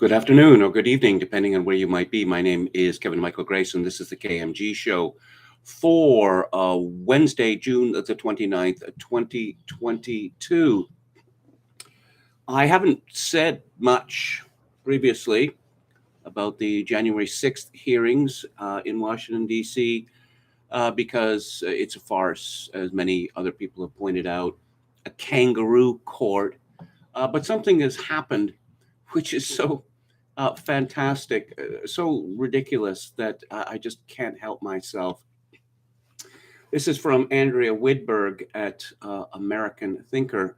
Good afternoon or good evening, depending on where you might be. My name is Kevin Michael Grayson. This is the KMG show for Wednesday, June the 29th, 2022. I haven't said much previously about the January 6th hearings in Washington, D.C., because it's a farce, as many other people have pointed out, a kangaroo court. But something has happened which is so fantastic, so ridiculous that I just can't help myself. This is from Andrea Widberg at American Thinker.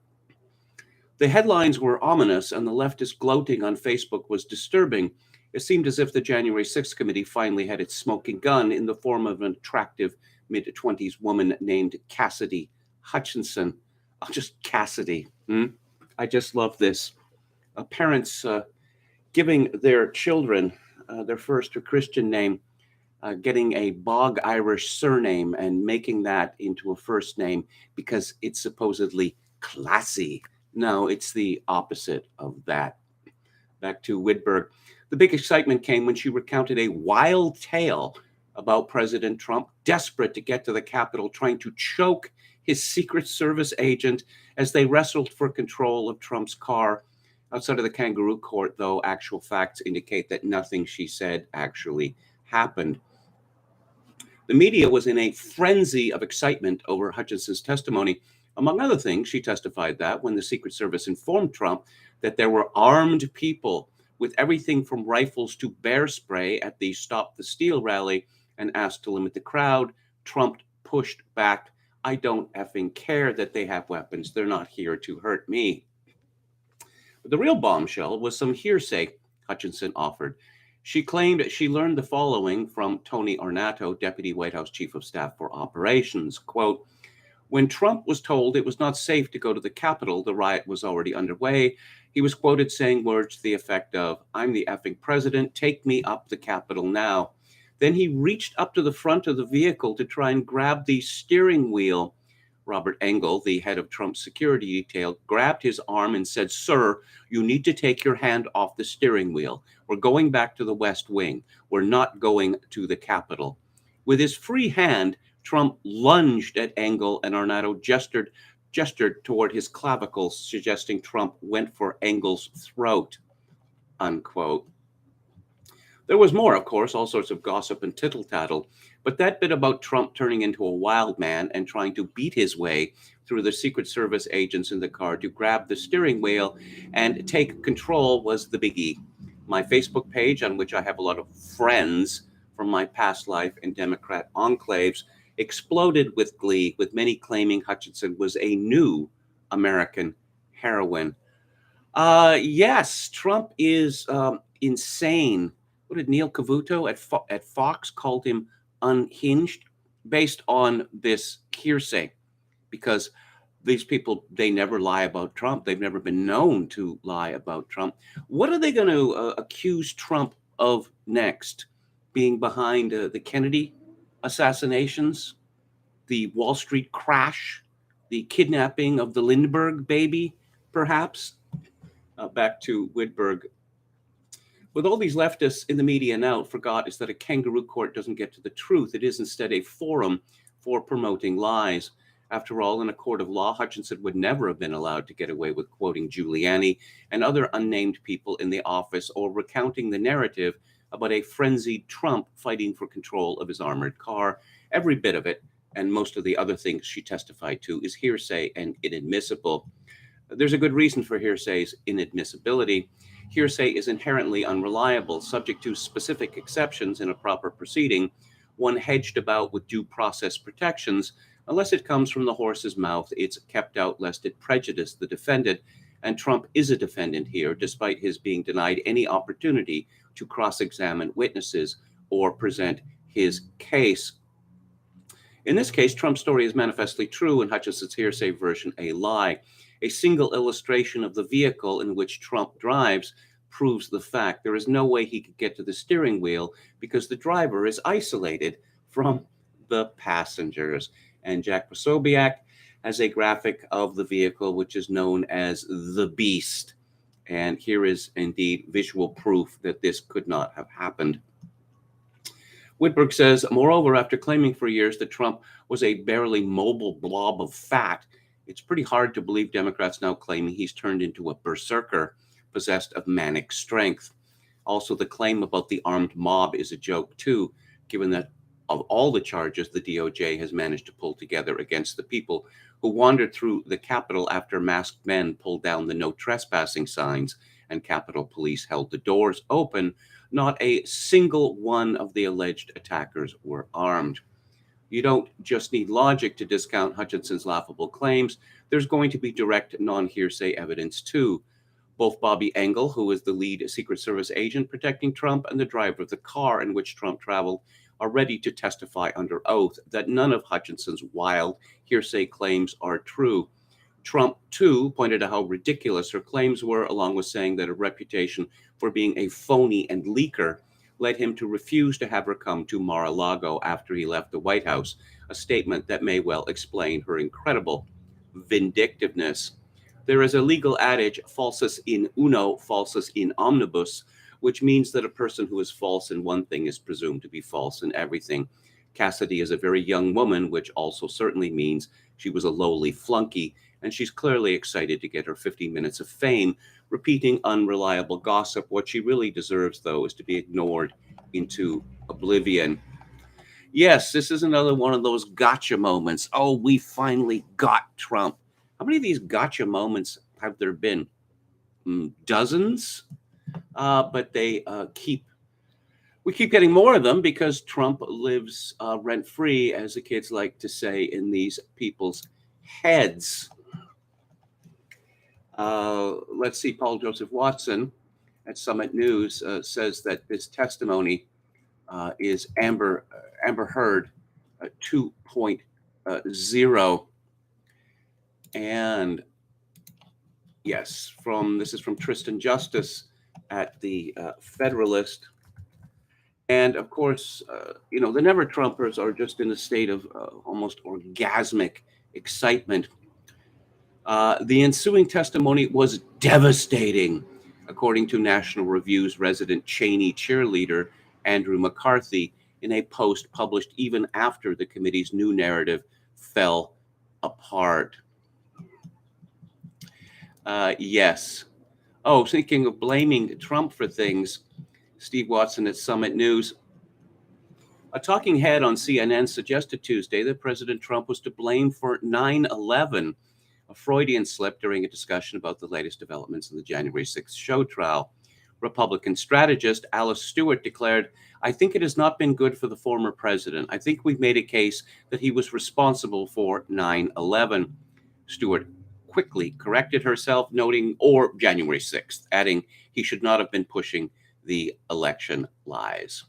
The headlines were ominous, and the leftist gloating on Facebook was disturbing. It seemed as if the January 6th committee finally had its smoking gun in the form of an attractive mid-20s woman named Cassidy Hutchinson. Oh, just Cassidy. I just love this. Parents giving their children their first Christian name, getting a bog Irish surname and making that into a first name because it's supposedly classy. No, it's the opposite of that. Back to Widberg. The big excitement came when she recounted a wild tale about President Trump, desperate to get to the Capitol, trying to choke his Secret Service agent as they wrestled for control of Trump's car. Outside of the kangaroo court, though, actual facts indicate that nothing she said actually happened. The media was in a frenzy of excitement over Hutchinson's testimony. Among other things, she testified that when the Secret Service informed Trump that there were armed people with everything from rifles to bear spray at the Stop the Steal rally and asked to limit the crowd, Trump pushed back. I don't effing care that they have weapons. They're not here to hurt me. But the real bombshell was some hearsay Hutchinson offered. She claimed she learned the following from Tony Ornato, Deputy White House Chief of Staff for Operations. Quote, when Trump was told it was not safe to go to the Capitol, the riot was already underway. He was quoted saying words to the effect of, I'm the effing president, take me up the Capitol now. Then he reached up to the front of the vehicle to try and grab the steering wheel. Robert Engel, the head of Trump's security detail, grabbed his arm and said, sir, you need to take your hand off the steering wheel. We're going back to the West Wing. We're not going to the Capitol. With his free hand, Trump lunged at Engel, and Ornato gestured toward his clavicles, suggesting Trump went for Engel's throat, unquote. There was more, of course, all sorts of gossip and tittle-tattle, but that bit about Trump turning into a wild man and trying to beat his way through the Secret Service agents in the car to grab the steering wheel and take control was the biggie. My Facebook page, on which I have a lot of friends from my past life in Democrat enclaves, exploded with glee, with many claiming Hutchinson was a new American heroine. Yes, Trump is insane. What did Neil Cavuto at Fox called him? Unhinged, based on this hearsay, because these people, they never lie about Trump. They've never been known to lie about Trump. What are they going to accuse Trump of next? Being behind the Kennedy assassinations, the Wall Street crash, the kidnapping of the Lindbergh baby, perhaps? Back to Widberg. What all these leftists in the media now forgot is that a kangaroo court doesn't get to the truth. It is instead a forum for promoting lies. After all, in a court of law, Hutchinson would never have been allowed to get away with quoting Giuliani and other unnamed people in the office or recounting the narrative about a frenzied Trump fighting for control of his armored car. Every bit of it, and most of the other things she testified to, is hearsay and inadmissible. There's a good reason for hearsay's inadmissibility. Hearsay is inherently unreliable, subject to specific exceptions in a proper proceeding, one hedged about with due process protections. Unless it comes from the horse's mouth, it's kept out lest it prejudice the defendant, and Trump is a defendant here, despite his being denied any opportunity to cross-examine witnesses or present his case. In this case, Trump's story is manifestly true and Hutchinson's hearsay version a lie. A single illustration of the vehicle in which Trump drives proves the fact. There is no way he could get to the steering wheel because the driver is isolated from the passengers. And Jack Posobiec has a graphic of the vehicle, which is known as the Beast. And here is indeed visual proof that this could not have happened. Whitberg says, moreover, after claiming for years that Trump was a barely mobile blob of fat, it's pretty hard to believe Democrats now claiming he's turned into a berserker possessed of manic strength. Also, the claim about the armed mob is a joke, too, given that of all the charges the DOJ has managed to pull together against the people who wandered through the Capitol after masked men pulled down the no trespassing signs and Capitol Police held the doors open, not a single one of the alleged attackers were armed. You don't just need logic to discount Hutchinson's laughable claims. There's going to be direct non-hearsay evidence, too. Both Bobby Engel, who is the lead Secret Service agent protecting Trump, and the driver of the car in which Trump traveled are ready to testify under oath that none of Hutchinson's wild hearsay claims are true. Trump, too, pointed out how ridiculous her claims were, along with saying that her reputation for being a phony and leaker led him to refuse to have her come to Mar-a-Lago after he left the White House, a statement that may well explain her incredible vindictiveness. There is a legal adage, falsus in uno, falsus in omnibus, which means that a person who is false in one thing is presumed to be false in everything. Cassidy is a very young woman, which also certainly means she was a lowly flunky, and she's clearly excited to get her 50 minutes of fame, repeating unreliable gossip. What she really deserves, though, is to be ignored into oblivion. Yes, this is another one of those gotcha moments. Oh, we finally got Trump. How many of these gotcha moments have there been? Dozens, but we keep getting more of them because Trump lives rent-free, as the kids like to say, in these people's heads. Let's see, Paul Joseph Watson at Summit News says that this testimony is Amber Heard 2.0. And yes, this is from Tristan Justice at the Federalist. And of course, the Never Trumpers are just in a state of almost orgasmic excitement. The ensuing testimony was devastating, according to National Review's resident Cheney cheerleader, Andrew McCarthy, in a post published even after the committee's new narrative fell apart. Yes. Oh, speaking of blaming Trump for things, Steve Watson at Summit News. A talking head on CNN suggested Tuesday that President Trump was to blame for 9/11, a Freudian slip during a discussion about the latest developments in the January 6th show trial. Republican strategist Alice Stewart declared, "I think it has not been good for the former president. I think we've made a case that he was responsible for 9/11. Stewart quickly corrected herself, noting, or January 6th, adding he should not have been pushing the election lies.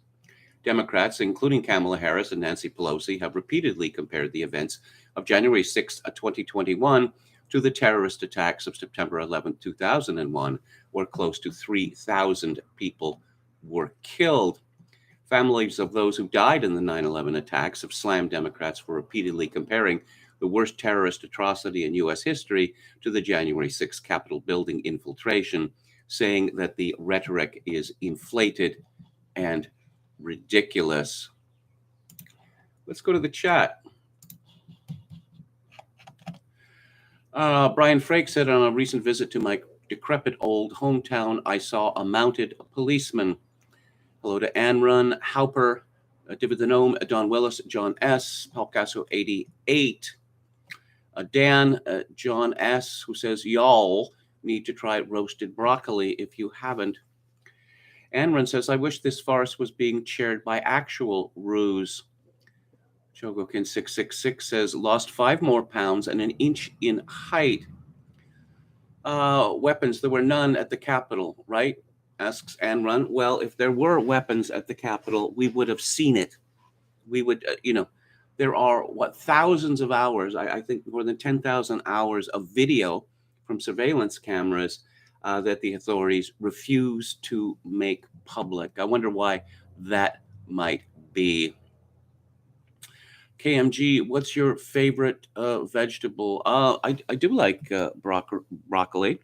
Democrats, including Kamala Harris and Nancy Pelosi, have repeatedly compared the events of January 6th, 2021 to the terrorist attacks of September 11, 2001, where close to 3,000 people were killed. Families of those who died in the 9/11 attacks have slammed Democrats for repeatedly comparing the worst terrorist atrocity in U.S. history to the January 6th Capitol building infiltration, saying that the rhetoric is inflated and ridiculous. Let's go to the chat. Brian Frake said, on a recent visit to my decrepit old hometown, I saw a mounted policeman. Hello to Ann Run, Hauper, David the Gnome, Don Willis, John S., Palcasso 88. Dan, John S., who says, y'all need to try roasted broccoli if you haven't. Anran says, I wish this farce was being chaired by actual ruse. Chogokin 666 says, lost 5 more pounds and an inch in height. Weapons, there were none at the Capitol, right? Asks Anran. Well, if there were weapons at the Capitol, we would have seen it. We would, there are, thousands of hours, I think more than 10,000 hours of video from surveillance cameras that the authorities refuse to make public. I wonder why that might be. KMG, what's your favorite vegetable? I do like broccoli.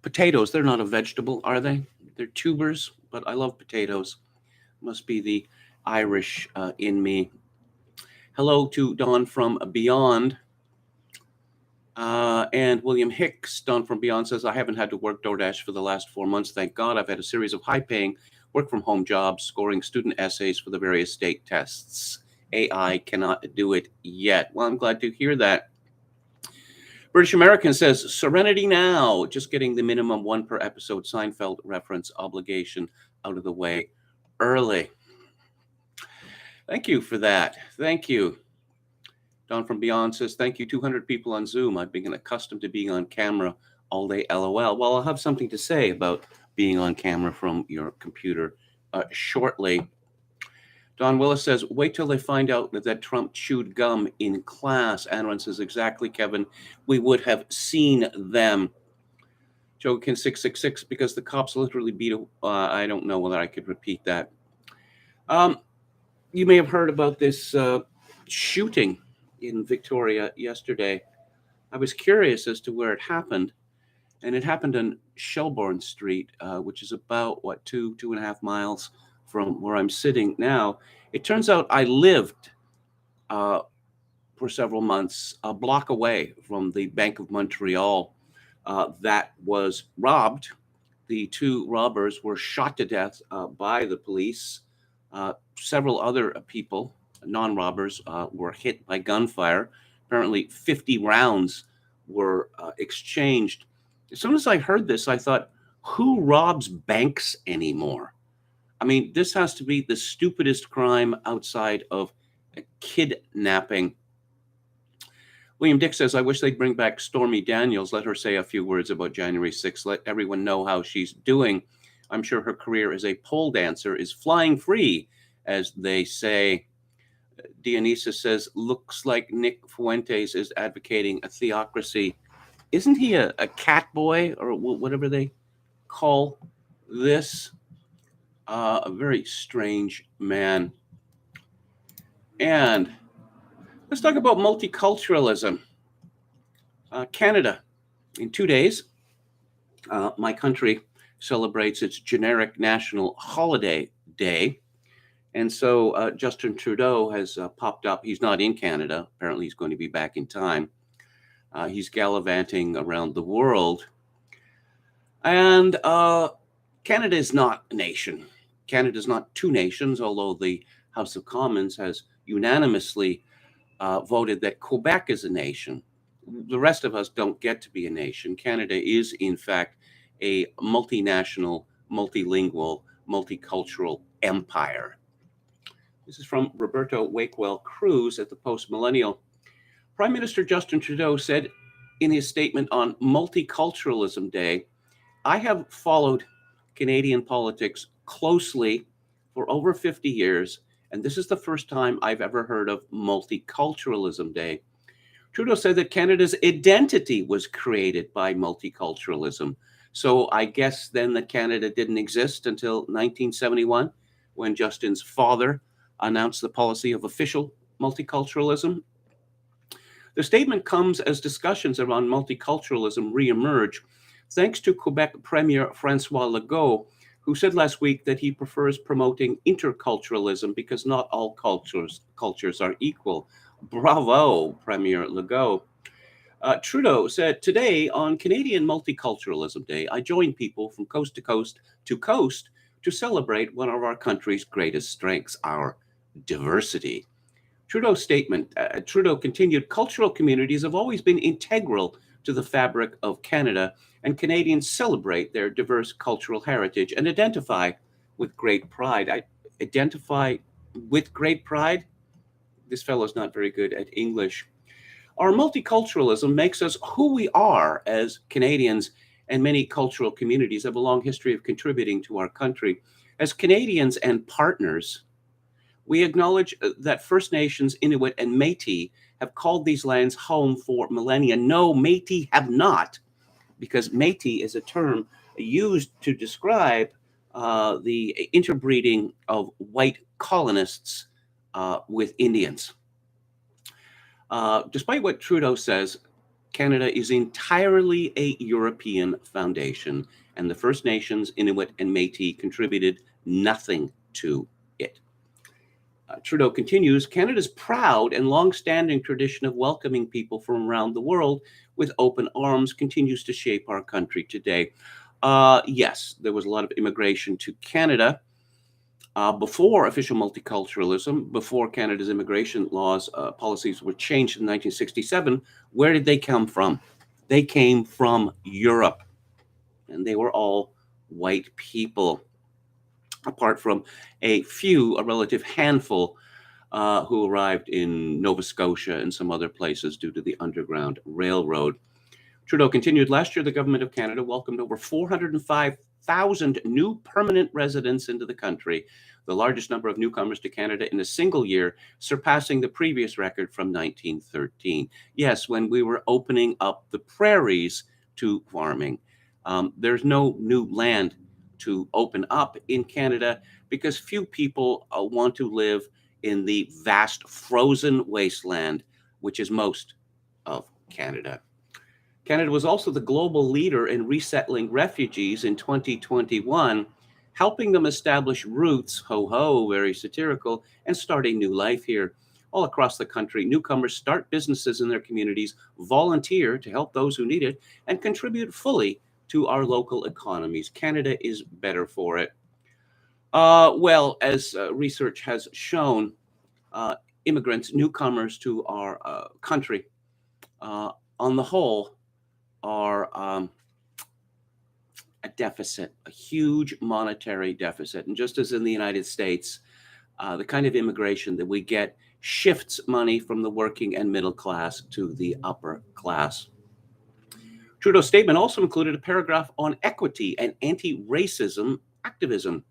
Potatoes, they're not a vegetable, are they? They're tubers, but I love potatoes. Must be the Irish in me. Hello to Don from Beyond. And William Hicks, Don from Beyond, says, I haven't had to work DoorDash for the last 4 months. Thank God. I've had a series of high-paying work-from-home jobs, scoring student essays for the various state tests. AI cannot do it yet. Well, I'm glad to hear that. British American says, serenity now. Just getting the minimum one per episode Seinfeld reference obligation out of the way early. Thank you for that. Thank you. Don from Beyond says, thank you, 200 people on Zoom. I've been accustomed to being on camera all day, LOL. Well, I'll have something to say about being on camera from your computer shortly. Don Willis says, wait till they find out that Trump chewed gum in class. Anron says, exactly, Kevin. We would have seen them. Jokin 666, because the cops literally beat I don't know whether I could repeat that. You may have heard about this shooting in Victoria yesterday. I was curious as to where it happened, and it happened on Shelbourne Street, which is about, 2.5 miles from where I'm sitting now. It turns out I lived for several months a block away from the Bank of Montreal that was robbed. The two robbers were shot to death by the police. Several other people, non-robbers, were hit by gunfire. Apparently 50 rounds were exchanged. As soon as I heard this, I thought, who robs banks anymore? I mean, this has to be the stupidest crime outside of kidnapping. William Dick says, I wish they'd bring back Stormy Daniels. Let her say a few words about January 6th. Let everyone know how she's doing. I'm sure her career as a pole dancer is flying free, as they say. Dionysus says, looks like Nick Fuentes is advocating a theocracy. Isn't he a cat boy, or whatever they call this? A very strange man. And let's talk about multiculturalism. Canada, in 2 days, my country celebrates its generic national holiday day. And so Justin Trudeau has popped up. He's not in Canada. Apparently, he's going to be back in time. He's gallivanting around the world. And Canada is not a nation. Canada is not two nations, although the House of Commons has unanimously voted that Quebec is a nation. The rest of us don't get to be a nation. Canada is, in fact, a multinational, multilingual, multicultural empire. This is from Roberto Wakewell Cruz at the Post Millennial. Prime Minister Justin Trudeau said in his statement on Multiculturalism Day, I have followed Canadian politics closely for over 50 years, and this is the first time I've ever heard of Multiculturalism Day. Trudeau said that Canada's identity was created by multiculturalism. So I guess then that Canada didn't exist until 1971, when Justin's father announced the policy of official multiculturalism. The statement comes as discussions around multiculturalism reemerge, thanks to Quebec Premier François Legault, who said last week that he prefers promoting interculturalism because not all cultures are equal. Bravo, Premier Legault. Trudeau said, today on Canadian Multiculturalism Day, I join people from coast to coast to celebrate one of our country's greatest strengths, our diversity. Trudeau's statement, Trudeau continued, cultural communities have always been integral to the fabric of Canada, and Canadians celebrate their diverse cultural heritage and identify with great pride. Identify with great pride? This fellow's not very good at English. Our multiculturalism makes us who we are as Canadians, and many cultural communities have a long history of contributing to our country. As Canadians and partners, we acknowledge that First Nations, Inuit, and Métis have called these lands home for millennia. No, Métis have not, because Métis is a term used to describe the interbreeding of white colonists with Indians. Despite what Trudeau says, Canada is entirely a European foundation, and the First Nations, Inuit, and Métis contributed nothing to it. Trudeau continues, Canada's proud and long-standing tradition of welcoming people from around the world with open arms continues to shape our country today. Yes, there was a lot of immigration to Canada before official multiculturalism, before Canada's immigration laws, policies were changed in 1967. Where did they come from? They came from Europe, and they were all white people, apart from a relative handful, who arrived in Nova Scotia and some other places due to the Underground Railroad. Trudeau continued, last year the Government of Canada welcomed over 405,000 new permanent residents into the country, the largest number of newcomers to Canada in a single year, surpassing the previous record from 1913. Yes, when we were opening up the prairies to farming. There's no new land to open up in Canada because few people want to live in the vast frozen wasteland, which is most of Canada. Canada was also the global leader in resettling refugees in 2021, helping them establish roots, ho-ho, very satirical, and start a new life here. All across the country, newcomers start businesses in their communities, volunteer to help those who need it, and contribute fully to our local economies. Canada is better for it. Well, as research has shown, immigrants, newcomers to our country, on the whole, are a deficit, a huge monetary deficit. And just as in the United States, the kind of immigration that we get shifts money from the working and middle class to the upper class. Trudeau's statement also included a paragraph on equity and anti-racism activism.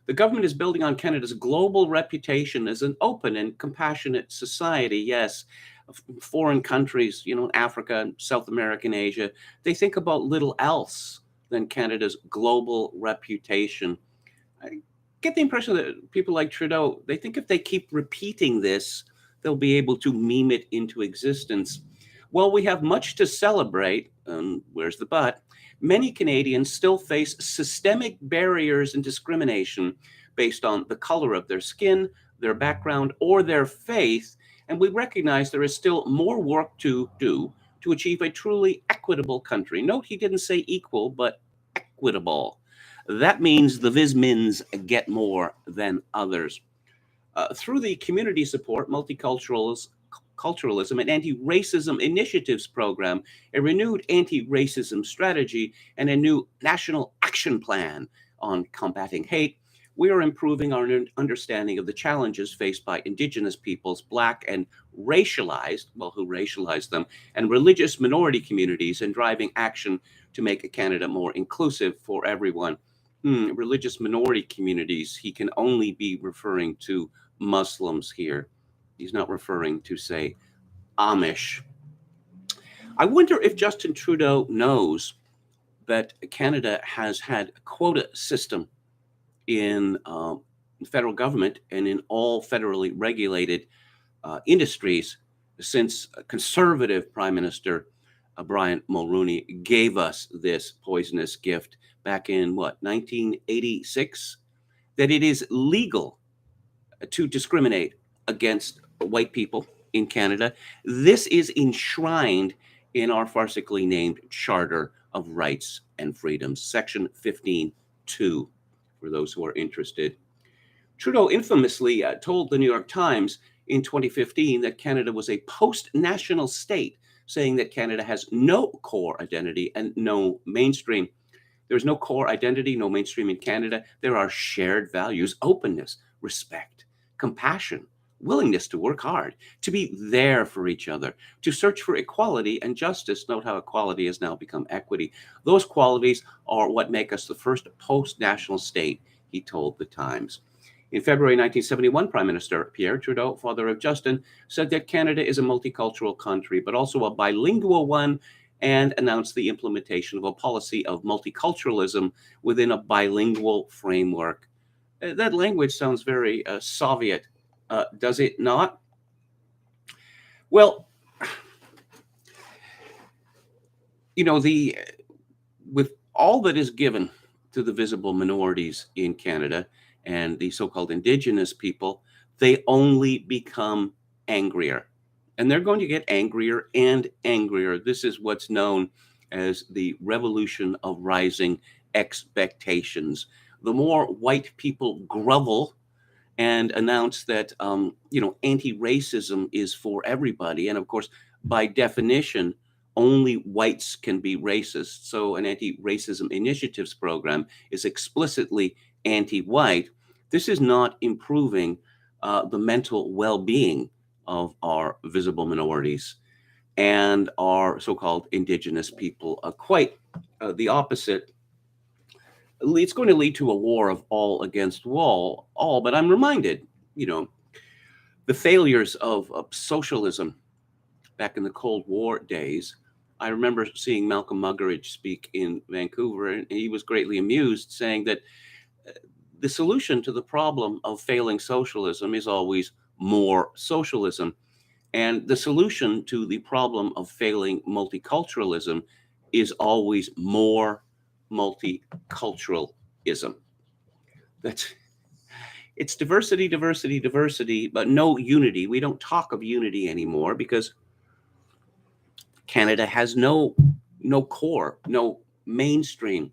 The government is building on Canada's global reputation as an open and compassionate society. Yes, foreign countries, Africa, South America, and Asia, they think about little else than Canada's global reputation. I get the impression that people like Trudeau, they think if they keep repeating this, they'll be able to meme it into existence. Well, we have much to celebrate, and where's the but? Many Canadians still face systemic barriers and discrimination based on the color of their skin, their background, or their faith, and we recognize there is still more work to do to achieve a truly equitable country. Note he didn't say equal, but equitable. That means the Vismins get more than others. Through the community support, multiculturalism, and anti-racism initiatives program, a renewed anti-racism strategy, and a new national action plan on combating hate, we are improving our understanding of the challenges faced by Indigenous peoples, Black and racialized, well, who racialized them, and religious minority communities, and driving action to make Canada more inclusive for everyone. Religious minority communities, he can only be referring to Muslims here. He's not referring to, say, Amish. I wonder if Justin Trudeau knows that Canada has had a quota system in federal government and in all federally regulated industries since conservative Prime Minister Brian Mulroney gave us this poisonous gift back in, 1986? That it is legal to discriminate against white people in Canada. This is enshrined in our farcically named Charter of Rights and Freedoms, Section 15.2, for those who are interested. Trudeau infamously told the New York Times in 2015 that Canada was a post-national state, saying that Canada has no core identity and no mainstream. There's no core identity, no mainstream in Canada. There are shared values, openness, respect, compassion, willingness to work hard, to be there for each other, to search for equality and justice. Note how equality has now become equity. Those qualities are what make us the first post-national state, he told the Times. In February 1971, Prime Minister Pierre Trudeau, father of Justin, said that Canada is a multicultural country, but also a bilingual one, and announced the implementation of a policy of multiculturalism within a bilingual framework. That language sounds very Soviet, does it not? Well, The with all that is given to the visible minorities in Canada and the so-called Indigenous people, they only become angrier. And they're going to get angrier and angrier. This is what's known as the revolution of rising expectations. The more white people grovel and announce that anti-racism is for everybody, and of course, by definition, only whites can be racist. So an anti-racism initiatives program is explicitly anti-white. This is not improving the mental well-being of our visible minorities and our so-called Indigenous people. Quite the opposite. It's going to lead to a war of all against all. But I'm reminded, the failures of socialism back in the Cold War days. I remember seeing Malcolm Muggeridge speak in Vancouver, and he was greatly amused, saying that the solution to the problem of failing socialism is always more socialism. And the solution to the problem of failing multiculturalism is always more multiculturalism. It's diversity, diversity, diversity, but no unity. We don't talk of unity anymore because Canada has no core, no mainstream.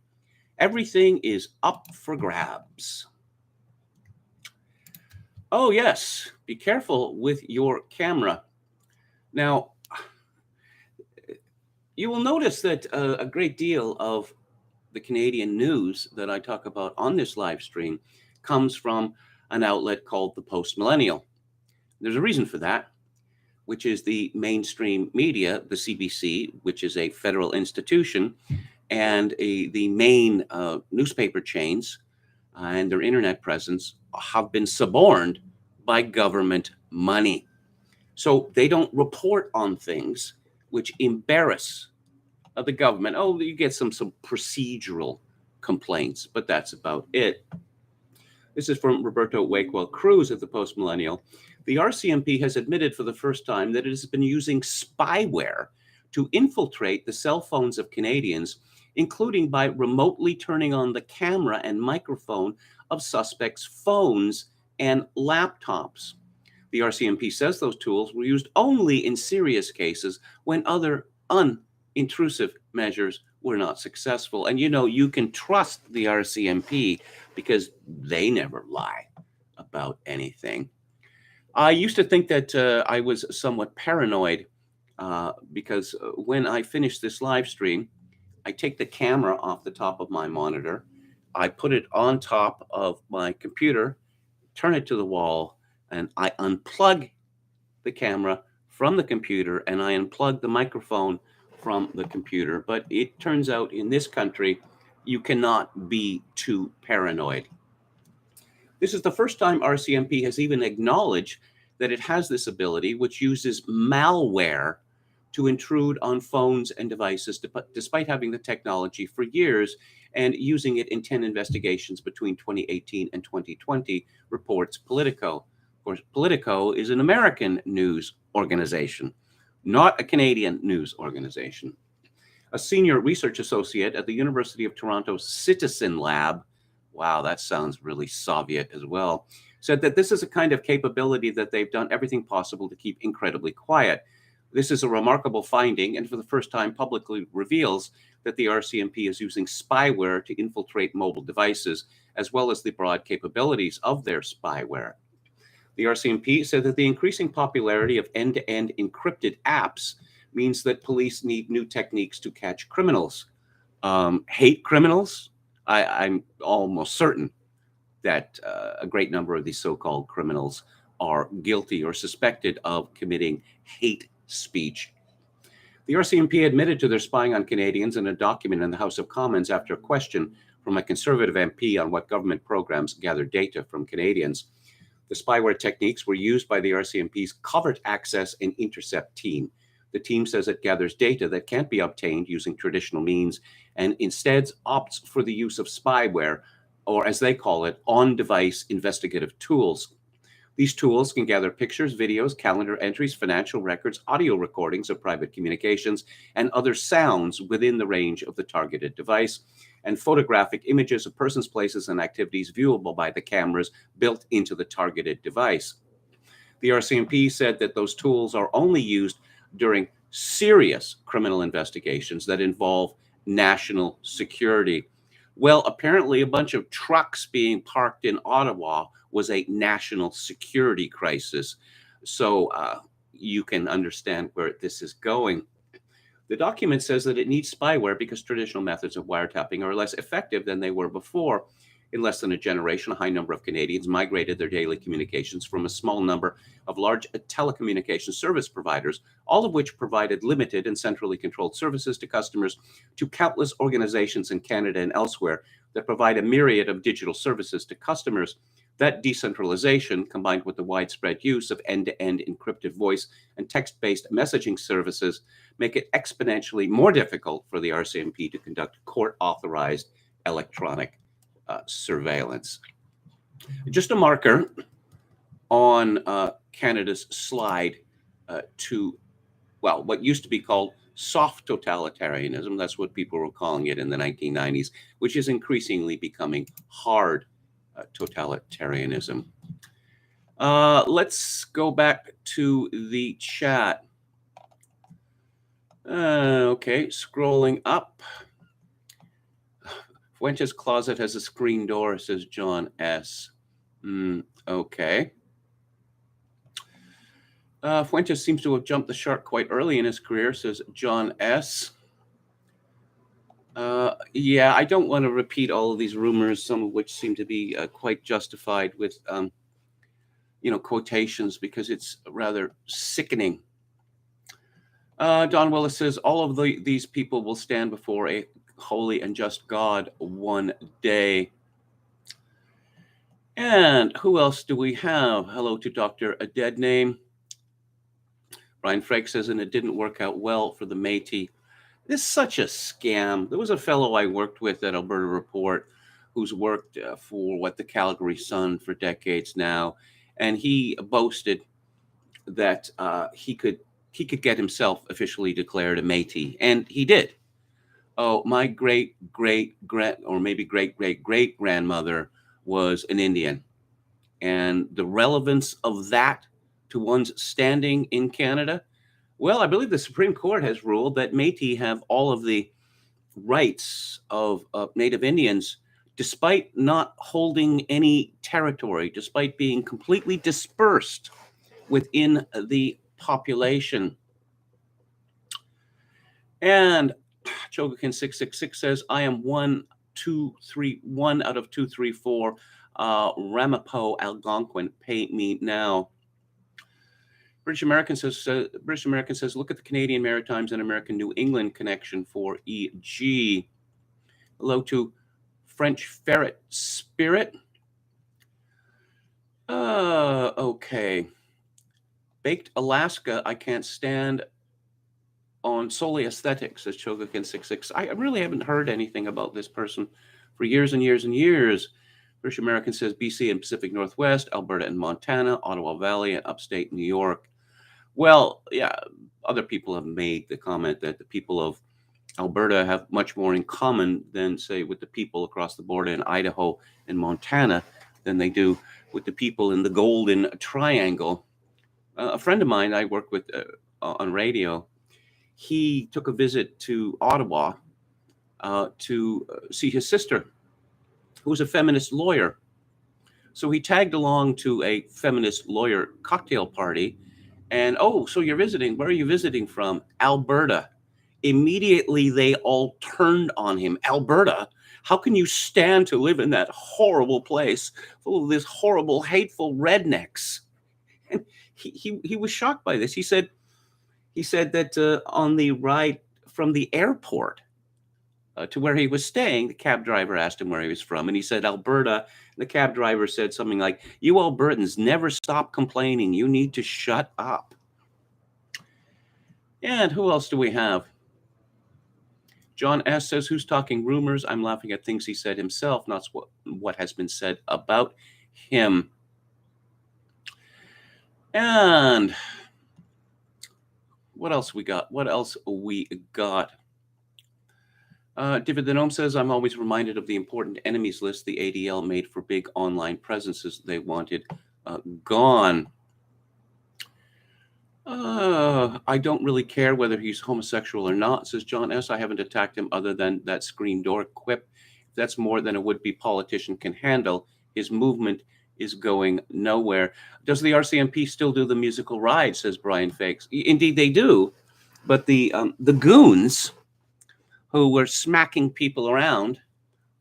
Everything is up for grabs. Oh, yes, be careful with your camera. Now, you will notice that a great deal of the Canadian news that I talk about on this live stream comes from an outlet called the Post Millennial. There's a reason for that, which is the mainstream media, the CBC, which is a federal institution, and the main newspaper chains and their internet presence have been suborned by government money. So they don't report on things which embarrass the government. Oh, you get some procedural complaints, but that's about it. This is from Roberto Wakewell Cruz at the Post Millennial. The RCMP has admitted for the first time that it has been using spyware to infiltrate the cell phones of Canadians, including by remotely turning on the camera and microphone of suspects' phones and laptops. The RCMP says those tools were used only in serious cases when other unintrusive measures were not successful. And you can trust the RCMP because they never lie about anything. I used to think that I was somewhat paranoid because when I finish this live stream, I take the camera off the top of my monitor, I put it on top of my computer, turn it to the wall, and I unplug the camera from the computer and I unplug the microphone from the computer. But it turns out in this country, you cannot be too paranoid. This is the first time RCMP has even acknowledged that it has this ability, which uses malware to intrude on phones and devices, despite having the technology for years and using it in 10 investigations between 2018 and 2020, reports Politico. Of course, Politico is an American news organization, not a Canadian news organization. A senior research associate at the University of Toronto's Citizen Lab, wow, that sounds really Soviet as well, said that this is a kind of capability that they've done everything possible to keep incredibly quiet. This is a remarkable finding, and for the first time publicly reveals that the RCMP is using spyware to infiltrate mobile devices, as well as the broad capabilities of their spyware. The RCMP said that the increasing popularity of end-to-end encrypted apps means that police need new techniques to catch criminals. Hate criminals? I'm almost certain that a great number of these so-called criminals are guilty or suspected of committing hate speech. The RCMP admitted to their spying on Canadians in a document in the House of Commons after a question from a Conservative MP on what government programs gather data from Canadians. The spyware techniques were used by the RCMP's Covert Access and Intercept team. The team says it gathers data that can't be obtained using traditional means and instead opts for the use of spyware, or as they call it, on-device investigative tools. These tools can gather pictures, videos, calendar entries, financial records, audio recordings of private communications, and other sounds within the range of the targeted device, and photographic images of persons, places, and activities viewable by the cameras built into the targeted device. The RCMP said that those tools are only used during serious criminal investigations that involve national security. Well, apparently a bunch of trucks being parked in Ottawa was a national security crisis. So you can understand where this is going. The document says that it needs spyware because traditional methods of wiretapping are less effective than they were before. In less than a generation, a high number of Canadians migrated their daily communications from a small number of large telecommunications service providers, all of which provided limited and centrally controlled services to customers, to countless organizations in Canada and elsewhere that provide a myriad of digital services to customers. That decentralization, combined with the widespread use of end-to-end encrypted voice and text-based messaging services, make it exponentially more difficult for the RCMP to conduct court-authorized electronic surveillance. Just a marker on Canada's slide to, well, what used to be called soft totalitarianism. That's what people were calling it in the 1990s, which is increasingly becoming hard totalitarianism. Let's go back to the chat. Okay, scrolling up. Fuentes' closet has a screen door, says John S. Okay. Fuentes seems to have jumped the shark quite early in his career, says John S. Yeah, I don't want to repeat all of these rumors, some of which seem to be quite justified with, quotations, because it's rather sickening. Don Willis says, all of these people will stand before a holy and just God one day. And who else do we have? Hello to Dr. A Dead Name. Brian Frake says, and it didn't work out well for the Métis. This is such a scam. There was a fellow I worked with at Alberta Report who's worked for the Calgary Sun for decades now, and he boasted that he could get himself officially declared a Métis, and he did. Oh, my great grandmother was an Indian, and the relevance of that to one's standing in Canada. Well, I believe the Supreme Court has ruled that Métis have all of the rights of Native Indians, despite not holding any territory, despite being completely dispersed within the population. And Chogakin 666 says, I am 1, 2, 3, 1 out of 2, 3, 4. Ramapo Algonquin, pay me now. British American says, look at the Canadian Maritimes and American New England connection for EG. Hello to French Ferret Spirit. Okay. Baked Alaska, I can't stand on solely aesthetics, says Chogakin 66. I really haven't heard anything about this person for years and years and years. British American says BC and Pacific Northwest, Alberta and Montana, Ottawa Valley and upstate New York. Well, yeah, other people have made the comment that the people of Alberta have much more in common than, say, with the people across the border in Idaho and Montana than they do with the people in the Golden Triangle. A friend of mine I work with on radio, he took a visit to Ottawa to see his sister, who was a feminist lawyer. So he tagged along to a feminist lawyer cocktail party. And, oh, so you're visiting. Where are you visiting from? Alberta. Immediately, they all turned on him. Alberta? How can you stand to live in that horrible place full of these horrible, hateful rednecks? And he was shocked by this. He said that on the ride from the airport to where he was staying, the cab driver asked him where he was from, and he said Alberta. The cab driver said something like, "You Albertans never stop complaining. You need to shut up." And who else do we have? John S. says, who's talking rumors? I'm laughing at things he said himself, not what has been said about him. And what else we got? David the Gnome says, I'm always reminded of the important enemies list the ADL made for big online presences they wanted gone. I don't really care whether he's homosexual or not, says John S. I haven't attacked him other than that screen door quip. If that's more than a would-be politician can handle, his movement is going nowhere. Does the RCMP still do the musical ride, says Brian Fakes. Indeed they do, but the goons who were smacking people around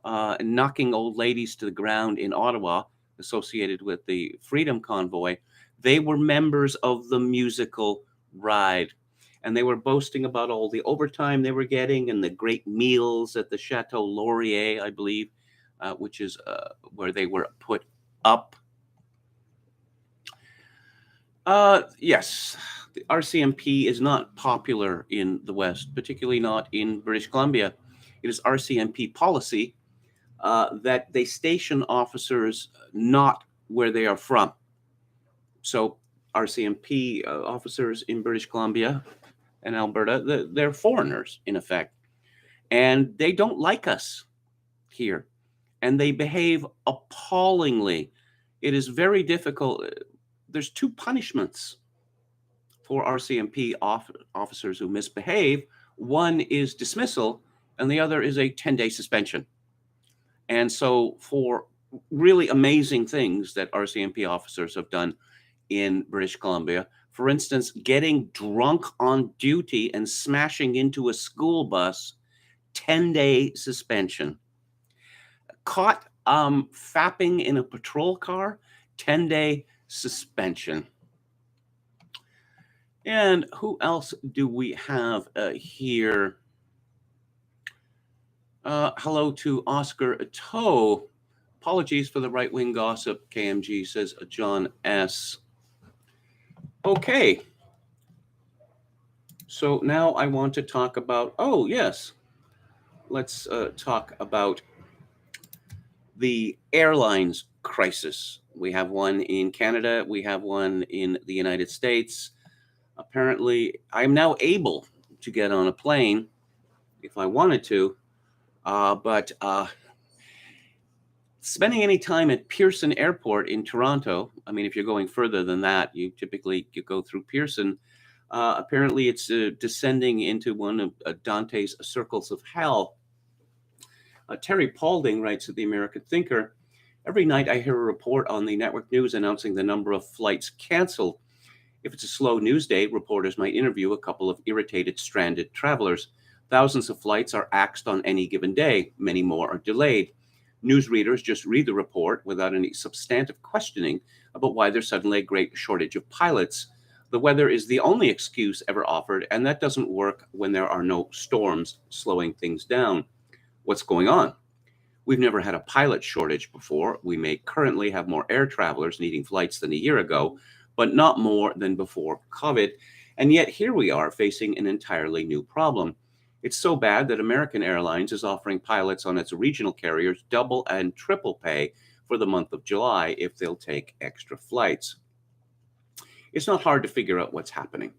and knocking old ladies to the ground in Ottawa associated with the Freedom Convoy, they were members of the musical ride. And they were boasting about all the overtime they were getting and the great meals at the Chateau Laurier, I believe, which is where they were put up. Yes, the RCMP is not popular in the West, particularly not in British Columbia. It is RCMP policy that they station officers not where they are from. So RCMP officers in British Columbia and Alberta, they're foreigners in effect. And they don't like us here. And they behave appallingly. It is very difficult. There's two punishments for RCMP officers who misbehave. One is dismissal, and the other is a 10-day suspension. And so for really amazing things that RCMP officers have done in British Columbia, for instance, getting drunk on duty and smashing into a school bus, 10-day suspension. Caught fapping in a patrol car, 10-day suspension. And who else do we have here? Hello to Oscar Toe. Apologies for the right-wing gossip, KMG, says John S. Okay. So now I want to talk about, oh, yes. Let's talk about the airlines crisis. We have one in Canada. We have one in the United States. Apparently, I'm now able to get on a plane if I wanted to, but spending any time at Pearson Airport in Toronto, I mean, if you're going further than that, you go through Pearson. Apparently, it's descending into one of Dante's circles of hell. Terry Paulding writes at the American Thinker, every night I hear a report on the network news announcing the number of flights canceled. If it's a slow news day, reporters might interview a couple of irritated, stranded travelers. Thousands of flights are axed on any given day. Many more are delayed. Newsreaders just read the report without any substantive questioning about why there's suddenly a great shortage of pilots. The weather is the only excuse ever offered, and that doesn't work when there are no storms slowing things down. What's going on? We've never had a pilot shortage before. We may currently have more air travelers needing flights than a year ago, but not more than before COVID. And yet here we are facing an entirely new problem. It's so bad that American Airlines is offering pilots on its regional carriers double and triple pay for the month of July if they'll take extra flights. It's not hard to figure out what's happening.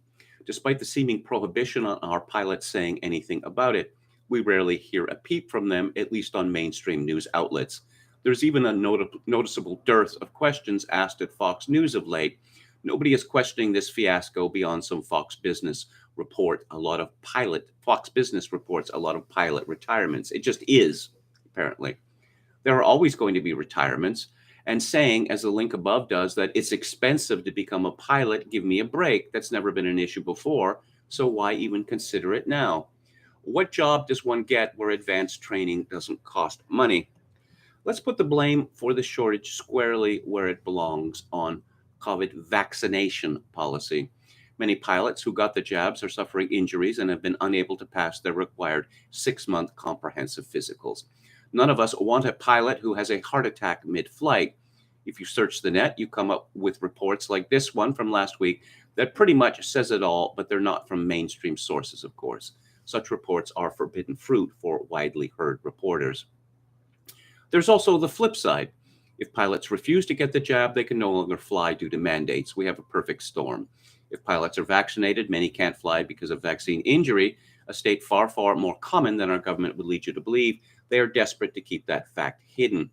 Despite the seeming prohibition on our pilots saying anything about it, we rarely hear a peep from them, at least on mainstream news outlets. There's even a noticeable dearth of questions asked at Fox News of late. Nobody is questioning this fiasco beyond some Fox Business report. Fox Business reports a lot of pilot retirements. It just is, apparently. There are always going to be retirements, and saying, as the link above does, that it's expensive to become a pilot, give me a break. That's never been an issue before, so why even consider it now? What job does one get where advanced training doesn't cost money? Let's put the blame for the shortage squarely where it belongs, on COVID vaccination policy. Many pilots who got the jabs are suffering injuries and have been unable to pass their required 6-month comprehensive physicals. None of us want a pilot who has a heart attack mid-flight. If you search the net, you come up with reports like this one from last week that pretty much says it all, but they're not from mainstream sources, of course. Such reports are forbidden fruit for widely heard reporters. There's also the flip side. If pilots refuse to get the jab, they can no longer fly due to mandates. We have a perfect storm. If pilots are vaccinated, many can't fly because of vaccine injury, a state far, far more common than our government would lead you to believe. They are desperate to keep that fact hidden.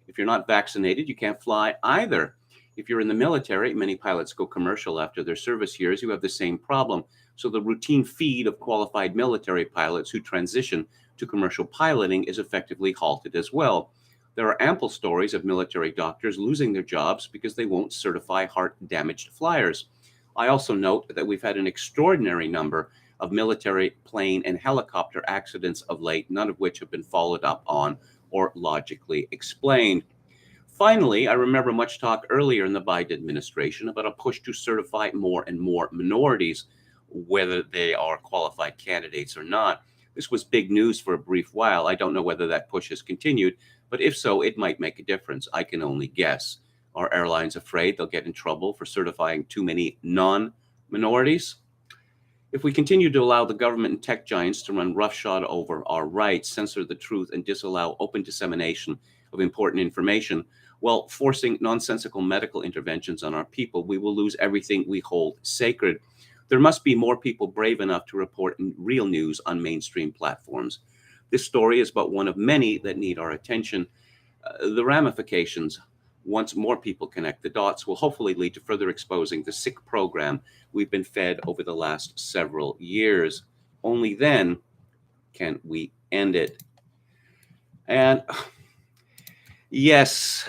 If you're not vaccinated, you can't fly either. If you're in the military, many pilots go commercial after their service years. You have the same problem. So the routine feed of qualified military pilots who transition to commercial piloting is effectively halted as well. There are ample stories of military doctors losing their jobs because they won't certify heart-damaged flyers. I also note that we've had an extraordinary number of military plane and helicopter accidents of late, none of which have been followed up on or logically explained. Finally, I remember much talk earlier in the Biden administration about a push to certify more and more minorities, whether they are qualified candidates or not. This was big news for a brief while. I don't know whether that push has continued, but if so, it might make a difference. I can only guess. Are airlines afraid they'll get in trouble for certifying too many non-minorities? If we continue to allow the government and tech giants to run roughshod over our rights, censor the truth, and disallow open dissemination of important information, while forcing nonsensical medical interventions on our people, we will lose everything we hold sacred. There must be more people brave enough to report real news on mainstream platforms. This story is but one of many that need our attention. The ramifications, once more people connect the dots, will hopefully lead to further exposing the sick program we've been fed over the last several years. Only then can we end it. And yes,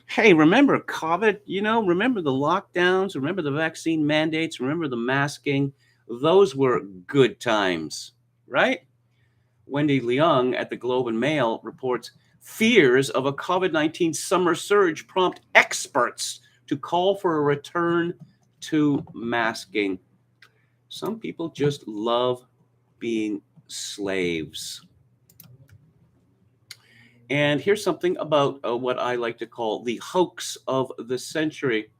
hey, remember COVID? Remember the lockdowns? Remember the vaccine mandates? Remember the masking? Those were good times, right? Wendy Leung at the Globe and Mail reports fears of a COVID-19 summer surge prompt experts to call for a return to masking. Some people just love being slaves. And here's something about what I like to call the hoax of the century.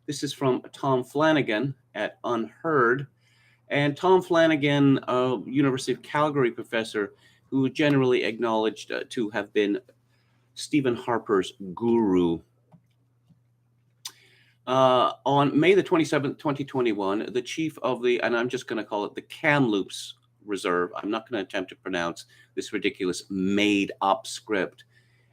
This is from Tom Flanagan at Unheard. And Tom Flanagan, a University of Calgary professor who generally acknowledged to have been Stephen Harper's guru. On May the 27th, 2021, the chief of and I'm just going to call it the Kamloops Reserve. I'm not going to attempt to pronounce this ridiculous made-up script.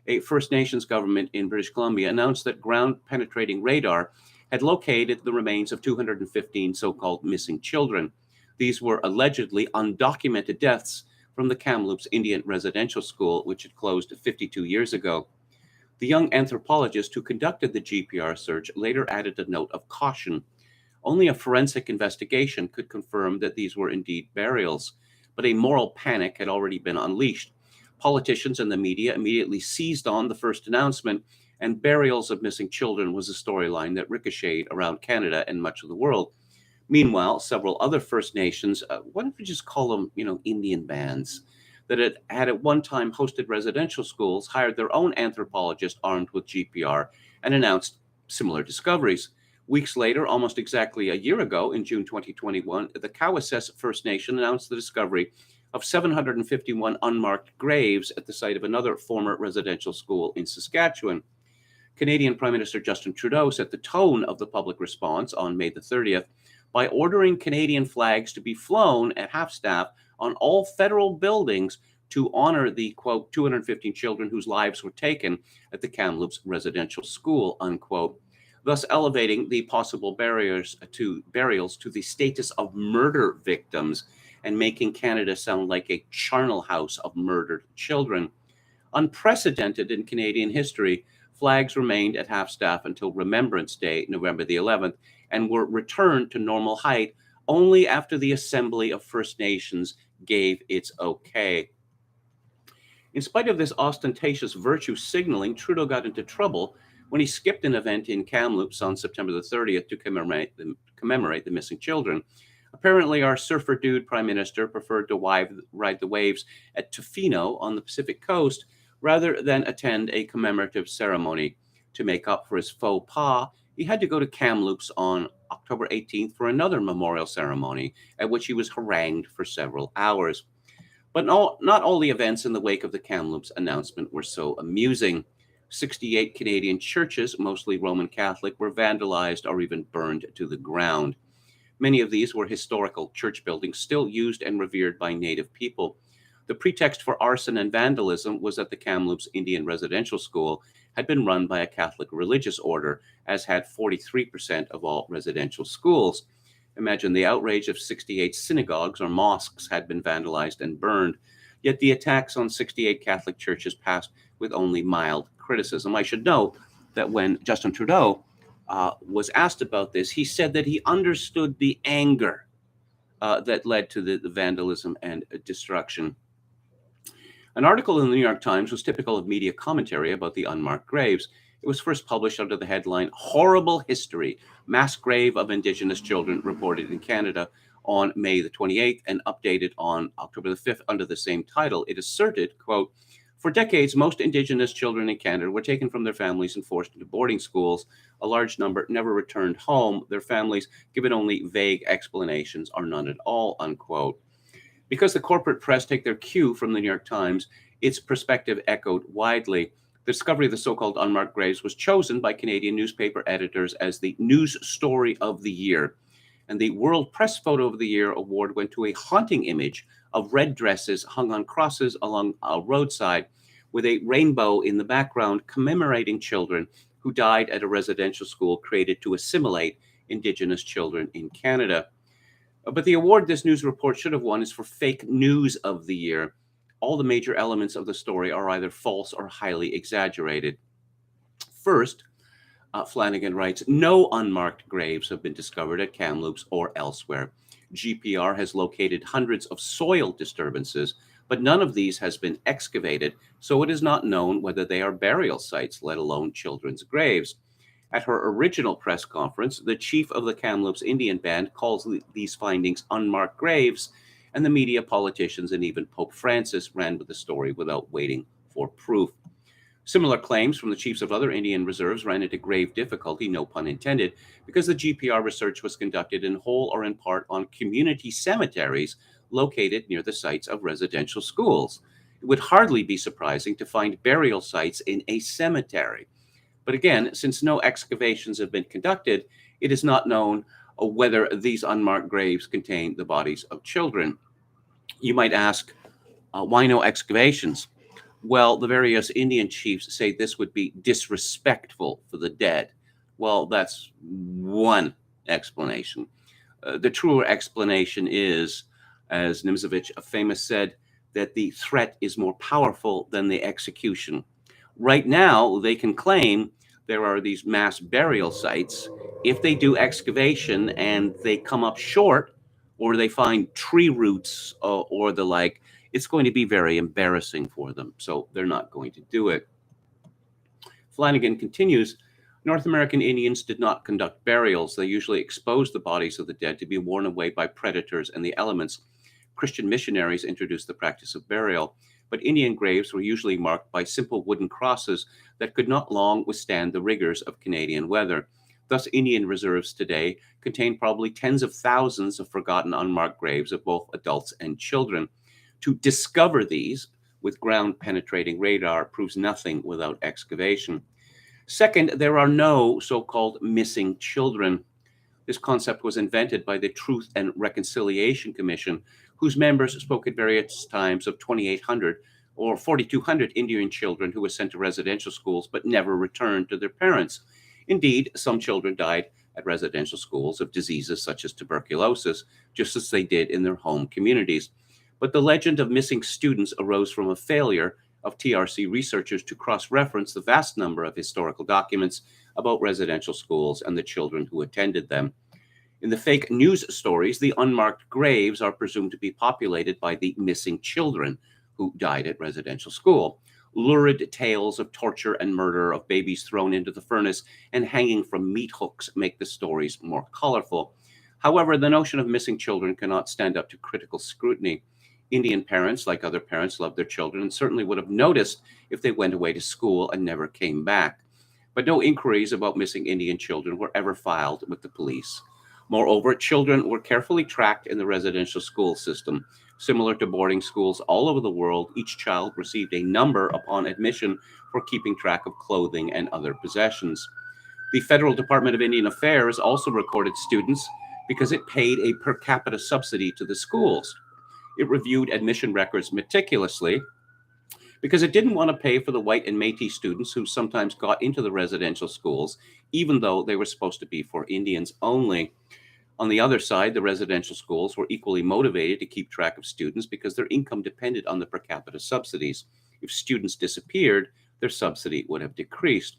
A First Nations government in British Columbia announced that ground-penetrating radar had located the remains of 215 so-called missing children. These were allegedly undocumented deaths from the Kamloops Indian Residential School, which had closed 52 years ago. The young anthropologist who conducted the GPR search later added a note of caution. Only a forensic investigation could confirm that these were indeed burials, but a moral panic had already been unleashed. Politicians and the media immediately seized on the first announcement, and burials of missing children was a storyline that ricocheted around Canada and much of the world. Meanwhile, several other First Nations, why don't we just call them, Indian bands, that had at one time hosted residential schools, hired their own anthropologist armed with GPR and announced similar discoveries. Weeks later, almost exactly a year ago, in June 2021, the Cowessess First Nation announced the discovery of 751 unmarked graves at the site of another former residential school in Saskatchewan. Canadian Prime Minister Justin Trudeau set the tone of the public response on May the 30th by ordering Canadian flags to be flown at half-staff on all federal buildings to honor the, quote, 215 children whose lives were taken at the Kamloops Residential School, unquote, thus elevating the possible burials to the status of murder victims and making Canada sound like a charnel house of murdered children. Unprecedented in Canadian history, flags remained at half-staff until Remembrance Day, November the 11th, and were returned to normal height only after the Assembly of First Nations gave its okay. In spite of this ostentatious virtue signaling, Trudeau got into trouble when he skipped an event in Kamloops on September the 30th to commemorate the missing children. Apparently, our surfer dude prime minister preferred to ride the waves at Tofino on the Pacific coast rather than attend a commemorative ceremony. To make up for his faux pas, he had to go to Kamloops on October 18th for another memorial ceremony at which he was harangued for several hours. But not all the events in the wake of the Kamloops announcement were so amusing. 68 Canadian churches, mostly Roman Catholic, were vandalized or even burned to the ground. Many of these were historical church buildings still used and revered by Native people. The pretext for arson and vandalism was that the Kamloops Indian Residential School had been run by a Catholic religious order, as had 43% of all residential schools. Imagine the outrage if 68 synagogues or mosques had been vandalized and burned. Yet the attacks on 68 Catholic churches passed with only mild criticism. I should note that when Justin Trudeau was asked about this, he said that he understood the anger that led to the vandalism and destruction. An article in the New York Times was typical of media commentary about the unmarked graves. It was first published under the headline, "Horrible History, Mass Grave of Indigenous Children Reported in Canada," on May the 28th and updated on October the 5th under the same title. It asserted, quote, "For decades, most Indigenous children in Canada were taken from their families and forced into boarding schools. A large number never returned home, their families given only vague explanations or none at all," unquote. Because the corporate press take their cue from the New York Times, its perspective echoed widely. The discovery of the so-called unmarked graves was chosen by Canadian newspaper editors as the news story of the year. And the World Press Photo of the Year award went to a haunting image of red dresses hung on crosses along a roadside with a rainbow in the background commemorating children who died at a residential school created to assimilate Indigenous children in Canada. But the award this news report should have won is for fake news of the year. All the major elements of the story are either false or highly exaggerated. First, Flanagan writes, no unmarked graves have been discovered at Kamloops or elsewhere. GPR has located hundreds of soil disturbances, but none of these has been excavated, so it is not known whether they are burial sites, let alone children's graves. At her original press conference, the chief of the Kamloops Indian Band calls these findings unmarked graves, and the media, politicians, and even Pope Francis ran with the story without waiting for proof. Similar claims from the chiefs of other Indian reserves ran into grave difficulty, no pun intended, because the GPR research was conducted in whole or in part on community cemeteries located near the sites of residential schools. It would hardly be surprising to find burial sites in a cemetery. But again, since no excavations have been conducted, it is not known whether these unmarked graves contain the bodies of children. You might ask, why no excavations? Well, the various Indian chiefs say this would be disrespectful for the dead. Well, that's one explanation. The truer explanation is, as Nimzovich, a famous, said, that the threat is more powerful than the execution. Right now, they can claim there are these mass burial sites. If they do excavation and they come up short, or they find tree roots or the like, it's going to be very embarrassing for them. So they're not going to do it. Flanagan continues, North American Indians did not conduct burials. They usually exposed the bodies of the dead to be worn away by predators and the elements. Christian missionaries introduced the practice of burial, but Indian graves were usually marked by simple wooden crosses that could not long withstand the rigors of Canadian weather. Thus, Indian reserves today contain probably tens of thousands of forgotten unmarked graves of both adults and children. To discover these with ground-penetrating radar proves nothing without excavation. Second, there are no so-called missing children. This concept was invented by the Truth and Reconciliation Commission, whose members spoke at various times of 2,800 or 4,200 Indian children who were sent to residential schools but never returned to their parents. Indeed, some children died at residential schools of diseases such as tuberculosis, just as they did in their home communities. But the legend of missing students arose from a failure of TRC researchers to cross-reference the vast number of historical documents about residential schools and the children who attended them. In the fake news stories, the unmarked graves are presumed to be populated by the missing children who died at residential school. Lurid tales of torture and murder of babies thrown into the furnace and hanging from meat hooks make the stories more colorful. However, the notion of missing children cannot stand up to critical scrutiny. Indian parents, like other parents, love their children and certainly would have noticed if they went away to school and never came back. But no inquiries about missing Indian children were ever filed with the police. Moreover, children were carefully tracked in the residential school system. Similar to boarding schools all over the world, each child received a number upon admission for keeping track of clothing and other possessions. The Federal Department of Indian Affairs also recorded students because it paid a per capita subsidy to the schools. It reviewed admission records meticulously because it didn't want to pay for the white and Métis students who sometimes got into the residential schools, even though they were supposed to be for Indians only. On the other side, the residential schools were equally motivated to keep track of students because their income depended on the per capita subsidies. If students disappeared, their subsidy would have decreased.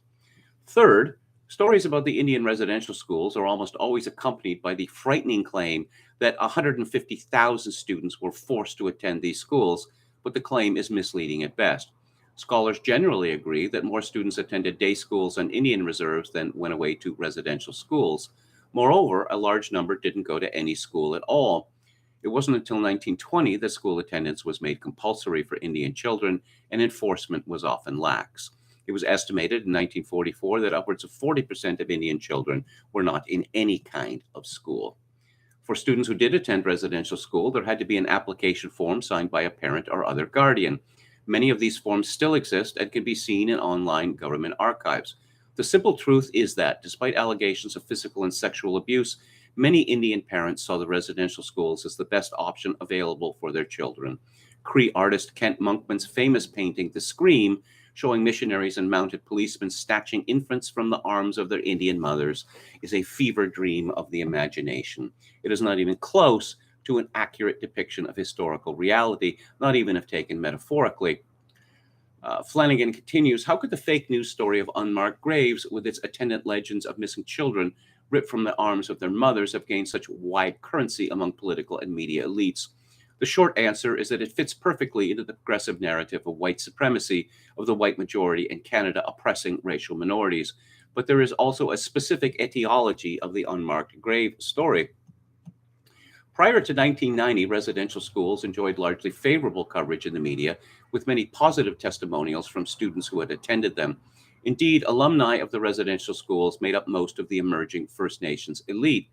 Third, stories about the Indian residential schools are almost always accompanied by the frightening claim that 150,000 students were forced to attend these schools, but the claim is misleading at best. Scholars generally agree that more students attended day schools and Indian reserves than went away to residential schools. Moreover, a large number didn't go to any school at all. It wasn't until 1920 that school attendance was made compulsory for Indian children, and enforcement was often lax. It was estimated in 1944 that upwards of 40% of Indian children were not in any kind of school. For students who did attend residential school, there had to be an application form signed by a parent or other guardian. Many of these forms still exist and can be seen in online government archives. The simple truth is that, despite allegations of physical and sexual abuse, many Indian parents saw the residential schools as the best option available for their children. Cree artist Kent Monkman's famous painting, The Scream, showing missionaries and mounted policemen snatching infants from the arms of their Indian mothers, is a fever dream of the imagination. It is not even close to an accurate depiction of historical reality, not even if taken metaphorically. Flanagan continues, how could the fake news story of unmarked graves with its attendant legends of missing children ripped from the arms of their mothers have gained such wide currency among political and media elites? The short answer is that it fits perfectly into the progressive narrative of white supremacy, of the white majority in Canada oppressing racial minorities. But there is also a specific etiology of the unmarked grave story. Prior to 1990, residential schools enjoyed largely favorable coverage in the media, with many positive testimonials from students who had attended them. Indeed, alumni of the residential schools made up most of the emerging First Nations elite.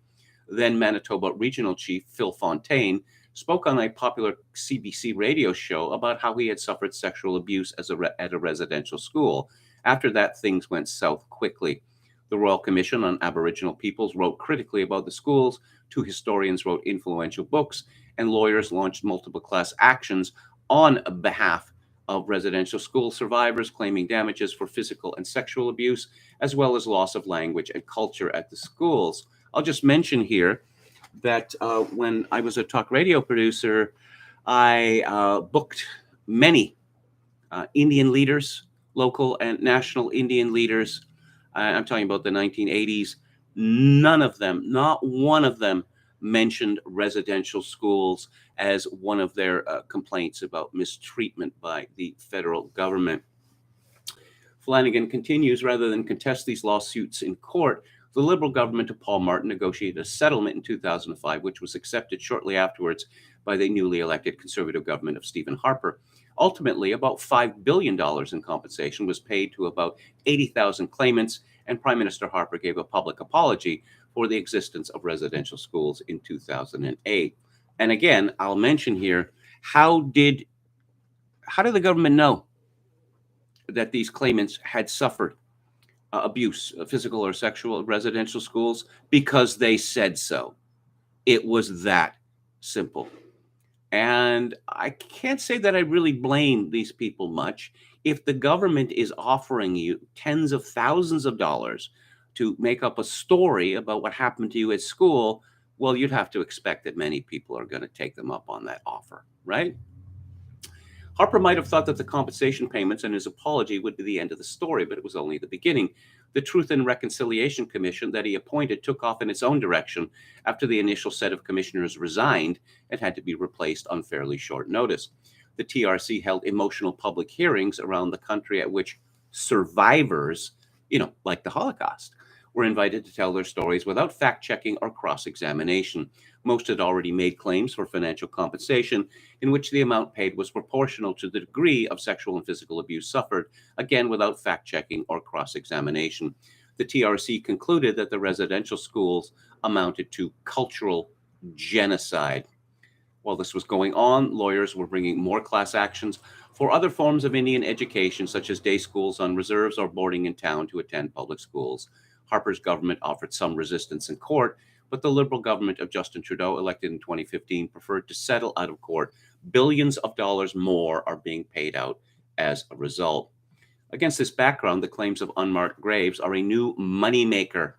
Then Manitoba Regional Chief Phil Fontaine spoke on a popular CBC radio show about how he had suffered sexual abuse at a residential school. After that, things went south quickly. The Royal Commission on Aboriginal Peoples wrote critically about the schools, 2 historians wrote influential books, and lawyers launched multiple class actions on behalf of residential school survivors, claiming damages for physical and sexual abuse, as well as loss of language and culture at the schools. I'll just mention here that when I was a talk radio producer, I booked many Indian leaders, local and national Indian leaders. I'm talking about the 1980s. None of them, not one of them, mentioned residential schools as one of their complaints about mistreatment by the federal government. Flanagan continues, rather than contest these lawsuits in court, the Liberal government of Paul Martin negotiated a settlement in 2005, which was accepted shortly afterwards by the newly elected Conservative government of Stephen Harper. Ultimately, about $5 billion in compensation was paid to about 80,000 claimants, and Prime Minister Harper gave a public apology for the existence of residential schools in 2008. And again, I'll mention here, how did the government know that these claimants had suffered abuse, physical or sexual, at residential schools? Because they said so. It was that simple. And I can't say that I really blame these people much. If the government is offering you tens of thousands of dollars to make up a story about what happened to you at school, well, you'd have to expect that many people are going to take them up on that offer, right? Harper might have thought that the compensation payments and his apology would be the end of the story, but it was only the beginning. The Truth and Reconciliation Commission that he appointed took off in its own direction after the initial set of commissioners resigned and had to be replaced on fairly short notice. The TRC held emotional public hearings around the country at which survivors, like the Holocaust, were invited to tell their stories without fact-checking or cross-examination. Most had already made claims for financial compensation, in which the amount paid was proportional to the degree of sexual and physical abuse suffered, again without fact-checking or cross-examination. The TRC concluded that the residential schools amounted to cultural genocide. While this was going on, lawyers were bringing more class actions for other forms of Indian education, such as day schools on reserves or boarding in town to attend public schools. Harper's government offered some resistance in court, but the Liberal government of Justin Trudeau, elected in 2015, preferred to settle out of court. Billions of dollars more are being paid out as a result. Against this background, the claims of unmarked graves are a new moneymaker.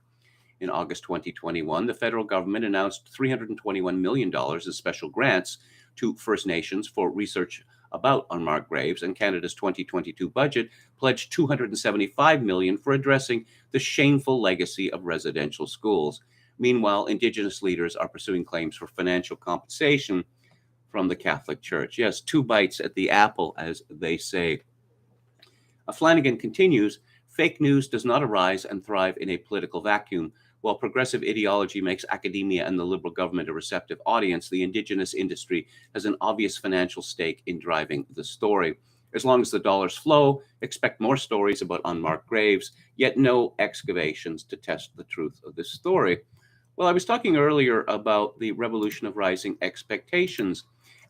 In August 2021, the federal government announced $321 million in special grants to First Nations for research about unmarked graves, and Canada's 2022 budget pledged $275 million for addressing the shameful legacy of residential schools. Meanwhile, Indigenous leaders are pursuing claims for financial compensation from the Catholic Church. Yes, two bites at the apple, as they say. Flanagan continues, fake news does not arise and thrive in a political vacuum. While progressive ideology makes academia and the Liberal government a receptive audience, the Indigenous industry has an obvious financial stake in driving the story. As long as the dollars flow, expect more stories about unmarked graves, yet no excavations to test the truth of this story. Well, I was talking earlier about the revolution of rising expectations,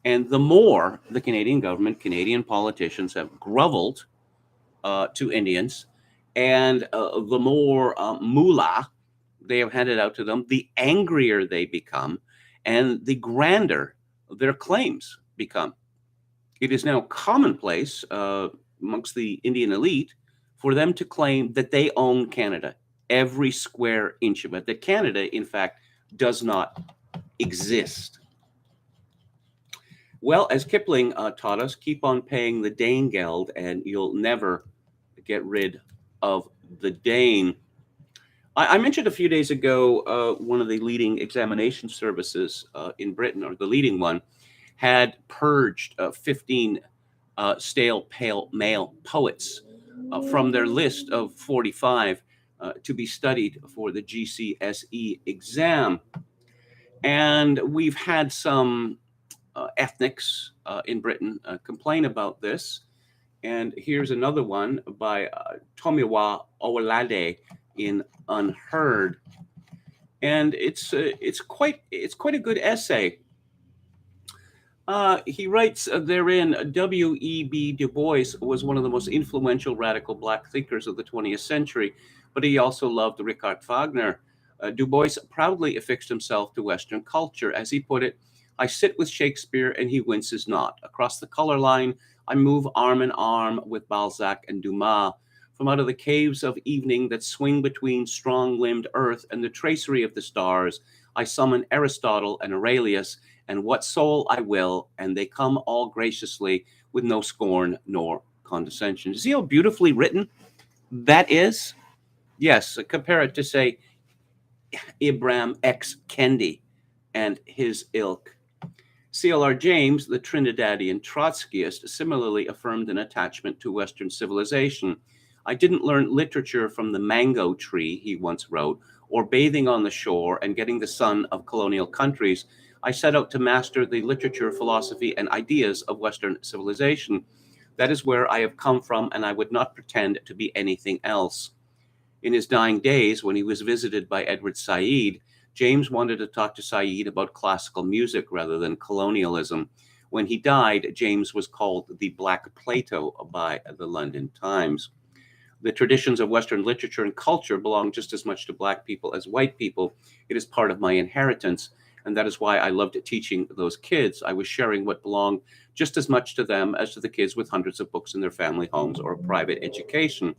and the more the Canadian government, Canadian politicians have groveled to Indians, and the more moolah they have handed out to them, the angrier they become, and the grander their claims become. It is now commonplace amongst the Indian elite for them to claim that they own Canada, every square inch of it, that Canada, in fact, does not exist. Well, as Kipling taught us, keep on paying the Dane Geld and you'll never get rid of the Dane. I mentioned a few days ago one of the leading examination services in Britain, or the leading one, had purged 15 stale pale male poets from their list of 45 to be studied for the GCSE exam. And we've had some ethnics in Britain complain about this. And here's another one by Tomiwa Owolade in Unheard, and it's quite a good essay. He writes therein, W.E.B. Du Bois was one of the most influential radical Black thinkers of the 20th century, but he also loved Richard Wagner. Du Bois proudly affixed himself to Western culture. As he put it, I sit with Shakespeare and he winces not. Across the color line, I move arm in arm with Balzac and Dumas. From out of the caves of evening that swing between strong-limbed earth and the tracery of the stars, I summon Aristotle and Aurelius, and what soul I will, and they come all graciously with no scorn nor condescension. See how beautifully written that is? Yes, compare it to, say, Ibram X. Kendi and his ilk. C.L.R. James, the Trinidadian Trotskyist, similarly affirmed an attachment to Western civilization. I didn't learn literature from the mango tree, he once wrote, or bathing on the shore and getting the sun of colonial countries. I set out to master the literature, philosophy, and ideas of Western civilization. That is where I have come from, and I would not pretend to be anything else. In his dying days, when he was visited by Edward Said, James wanted to talk to Said about classical music rather than colonialism. When he died, James was called the Black Plato by the London Times. The traditions of Western literature and culture belong just as much to Black people as white people. It is part of my inheritance, and that is why I loved teaching those kids. I was sharing what belonged just as much to them as to the kids with hundreds of books in their family homes or a private education.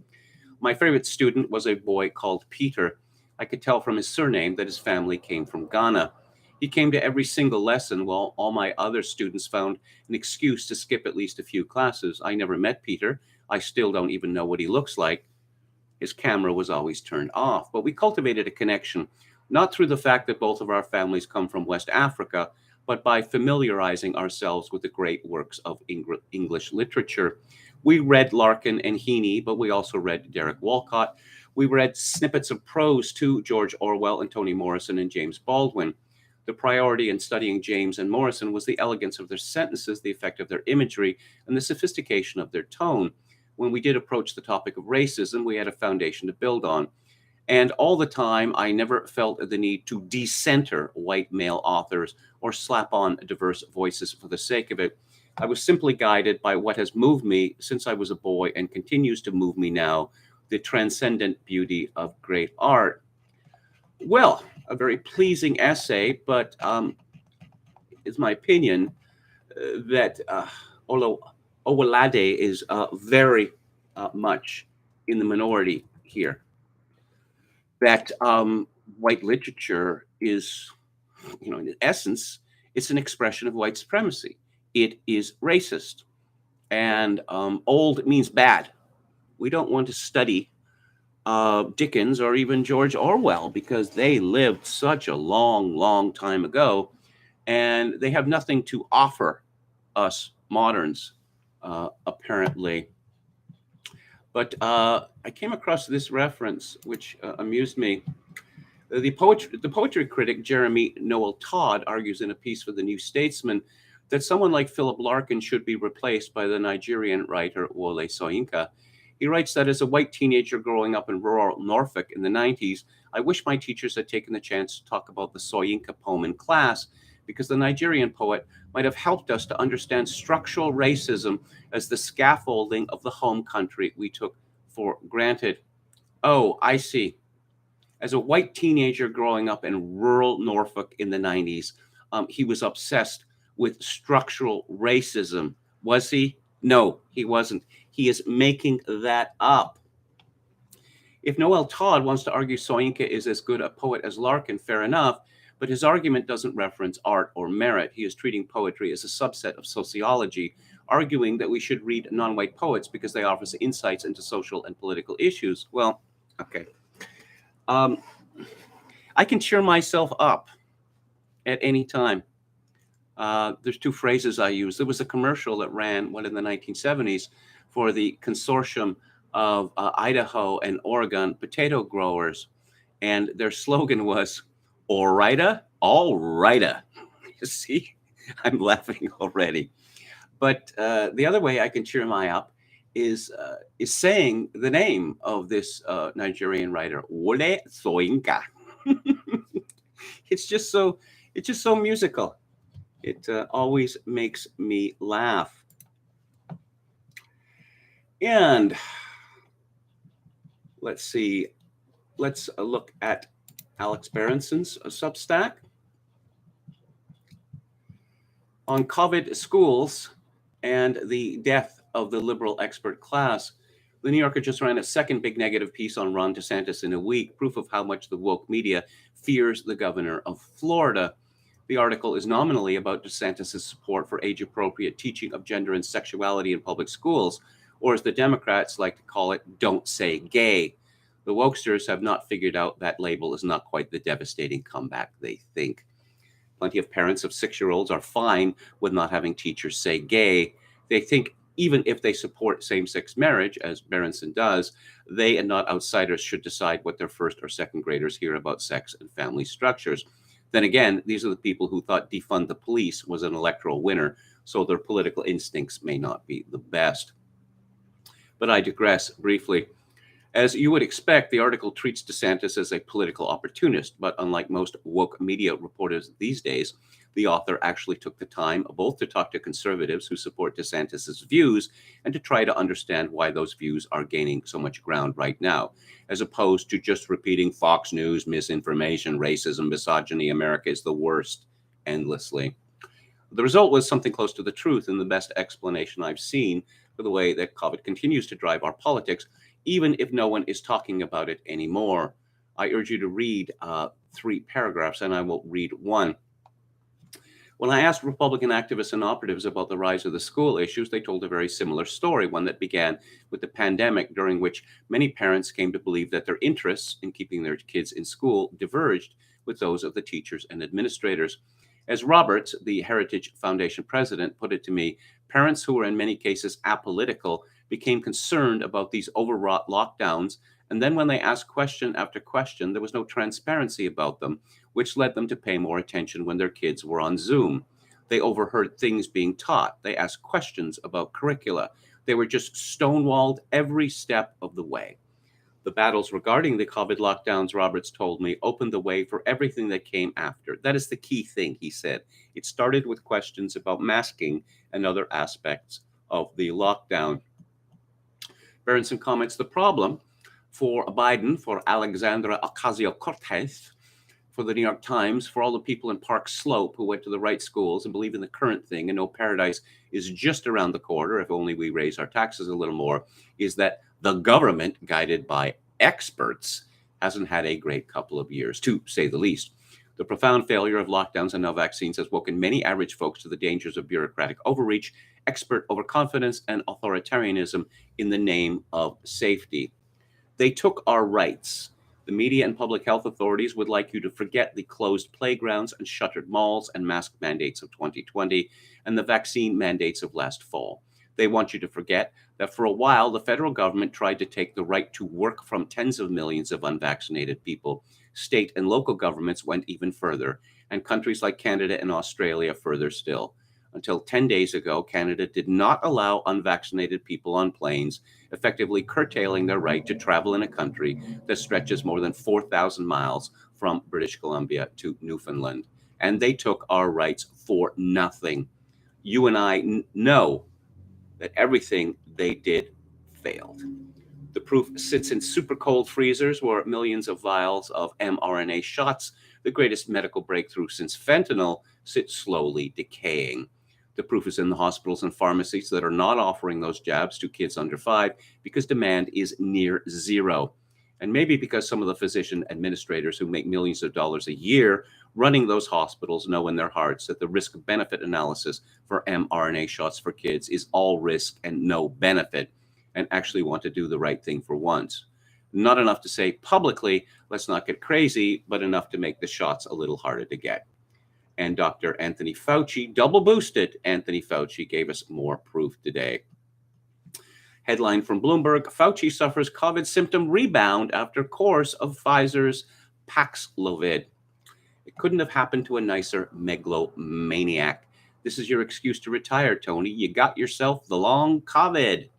My favorite student was a boy called Peter. I could tell from his surname that his family came from Ghana. He came to every single lesson while all my other students found an excuse to skip at least a few classes. I never met Peter. I still don't even know what he looks like. His camera was always turned off. But we cultivated a connection, not through the fact that both of our families come from West Africa, but by familiarizing ourselves with the great works of English literature. We read Larkin and Heaney, but we also read Derek Walcott. We read snippets of prose to George Orwell and Toni Morrison and James Baldwin. The priority in studying James and Morrison was the elegance of their sentences, the effect of their imagery, and the sophistication of their tone. When we did approach the topic of racism, we had a foundation to build on. And all the time, I never felt the need to decenter white male authors or slap on diverse voices for the sake of it. I was simply guided by what has moved me since I was a boy and continues to move me now, the transcendent beauty of great art. Well, a very pleasing essay, but it's my opinion that Olo Owolade is very much in the minority here. That white literature is, in essence, it's an expression of white supremacy. It is racist, and old means bad. We don't want to study Dickens or even George Orwell because they lived such a long, long time ago, and they have nothing to offer us moderns, apparently. But I came across this reference, which amused me. The poetry critic Jeremy Noel Todd argues in a piece for the New Statesman that someone like Philip Larkin should be replaced by the Nigerian writer Wole Soyinka. He writes that as a white teenager growing up in rural Norfolk in the 90s, I wish my teachers had taken the chance to talk about the Soyinka poem in class, because the Nigerian poet might have helped us to understand structural racism as the scaffolding of the home country we took for granted. Oh, I see. As a white teenager growing up in rural Norfolk in the 90s, he was obsessed with structural racism. Was he? No, he wasn't. He is making that up. If Noel Todd wants to argue Soyinka is as good a poet as Larkin, fair enough, but his argument doesn't reference art or merit. He is treating poetry as a subset of sociology, arguing that we should read non-white poets because they offer us insights into social and political issues. Well, okay. I can cheer myself up at any time. There's two phrases I use. There was a commercial that ran, in the 1970s, for the consortium of Idaho and Oregon potato growers. And their slogan was, all righta. You see, I'm laughing already. But the other way I can cheer my up is saying the name of this Nigerian writer, Wole Soyinka. It's just so musical. It always makes me laugh. And let's see. Let's look at Alex Berenson's Substack on COVID schools and the death of the liberal expert class. The New Yorker just ran a second big negative piece on Ron DeSantis in a week, proof of how much the woke media fears the governor of Florida. The article is nominally about DeSantis' support for age-appropriate teaching of gender and sexuality in public schools, or as the Democrats like to call it, don't say gay. The wokesters have not figured out that label is not quite the devastating comeback they think. Plenty of parents of 6-year-olds are fine with not having teachers say gay. They think even if they support same-sex marriage, as Berenson does, they and not outsiders should decide what their first or second graders hear about sex and family structures. Then again, these are the people who thought defund the police was an electoral winner, so their political instincts may not be the best. But I digress briefly. As you would expect, the article treats DeSantis as a political opportunist, but unlike most woke media reporters these days, the author actually took the time both to talk to conservatives who support DeSantis' views and to try to understand why those views are gaining so much ground right now, as opposed to just repeating Fox News, misinformation, racism, misogyny, America is the worst, endlessly. The result was something close to the truth and the best explanation I've seen for the way that COVID continues to drive our politics, even if no one is talking about it anymore. I urge you to read 3 paragraphs, and I will read one. When I asked Republican activists and operatives about the rise of the school issues, they told a very similar story, one that began with the pandemic, during which many parents came to believe that their interests in keeping their kids in school diverged with those of the teachers and administrators. As Roberts, the Heritage Foundation president, put it to me, parents who were in many cases apolitical became concerned about these overwrought lockdowns, and then when they asked question after question, there was no transparency about them, which led them to pay more attention when their kids were on Zoom. They overheard things being taught. They asked questions about curricula. They were just stonewalled every step of the way. The battles regarding the COVID lockdowns, Roberts told me, opened the way for everything that came after. That is the key thing, he said. It started with questions about masking and other aspects of the lockdown. Berenson comments, the problem for Biden, for Alexandra Ocasio-Cortez, for the New York Times, for all the people in Park Slope who went to the right schools and believe in the current thing and know paradise is just around the corner, if only we raise our taxes a little more, is that the government, guided by experts, hasn't had a great couple of years, to say the least. The profound failure of lockdowns and now vaccines has woken many average folks to the dangers of bureaucratic overreach, expert overconfidence, and authoritarianism in the name of safety. They took our rights. The media and public health authorities would like you to forget the closed playgrounds and shuttered malls and mask mandates of 2020 and the vaccine mandates of last fall. They want you to forget that for a while, the federal government tried to take the right to work from tens of millions of unvaccinated people. State and local governments went even further, and countries like Canada and Australia further still. Until 10 days ago, Canada did not allow unvaccinated people on planes, effectively curtailing their right to travel in a country that stretches more than 4,000 miles from British Columbia to Newfoundland. And they took our rights for nothing. You and I know that everything they did failed. The proof sits in super cold freezers where millions of vials of mRNA shots, the greatest medical breakthrough since fentanyl, sit slowly decaying. The proof is in the hospitals and pharmacies that are not offering those jabs to kids under 5 because demand is near zero. And maybe because some of the physician administrators who make millions of dollars a year running those hospitals know in their hearts that the risk-benefit analysis for mRNA shots for kids is all risk and no benefit, and actually want to do the right thing for once. Not enough to say publicly, let's not get crazy, but enough to make the shots a little harder to get. And Dr. Anthony Fauci, double boosted Anthony Fauci, gave us more proof today. Headline from Bloomberg, Fauci suffers COVID symptom rebound after course of Pfizer's Paxlovid. It couldn't have happened to a nicer megalomaniac. This is your excuse to retire, Tony. You got yourself the long COVID.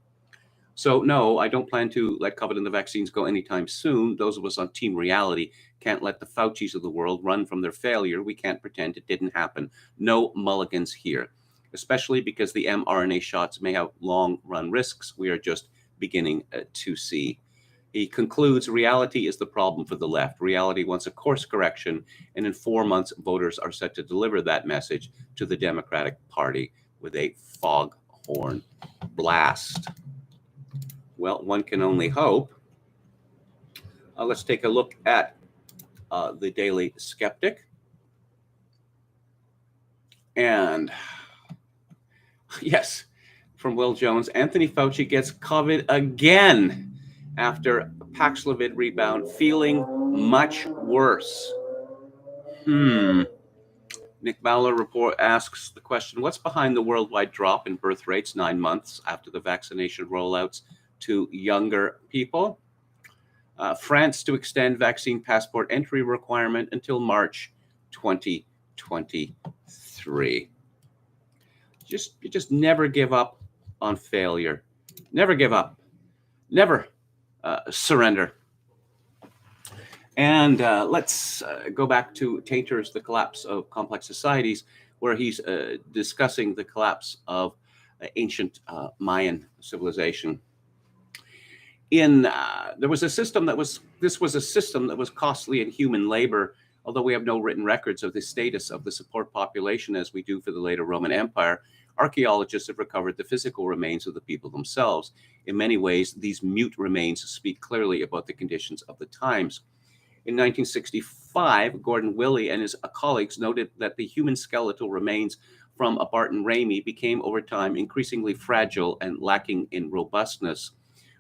So no, I don't plan to let COVID and the vaccines go anytime soon. Those of us on Team Reality can't let the Faucis of the world run from their failure. We can't pretend it didn't happen. No mulligans here, especially because the mRNA shots may have long-run risks we are just beginning to see. He concludes, reality is the problem for the left. Reality wants a course correction, and in 4 months, voters are set to deliver that message to the Democratic Party with a foghorn blast. Well, one can only hope. Let's take a look at the Daily Skeptic. And yes, from Will Jones, Anthony Fauci gets COVID again after Paxlovid rebound, feeling much worse. Nick Bowler report asks the question, what's behind the worldwide drop in birth rates 9 months after the vaccination rollouts to younger people? France to extend vaccine passport entry requirement until March 2023. You just never give up on failure. Never give up. Never surrender. And let's go back to Tainter's The Collapse of Complex Societies, where he's discussing the collapse of ancient Mayan civilization. There was a system that was costly in human labor, although we have no written records of the status of the support population as we do for the later Roman Empire. Archaeologists have recovered the physical remains of the people themselves. In many ways, these mute remains speak clearly about the conditions of the times. In 1965, Gordon Willey and his colleagues noted that the human skeletal remains from a Barton Ramey became over time increasingly fragile and lacking in robustness,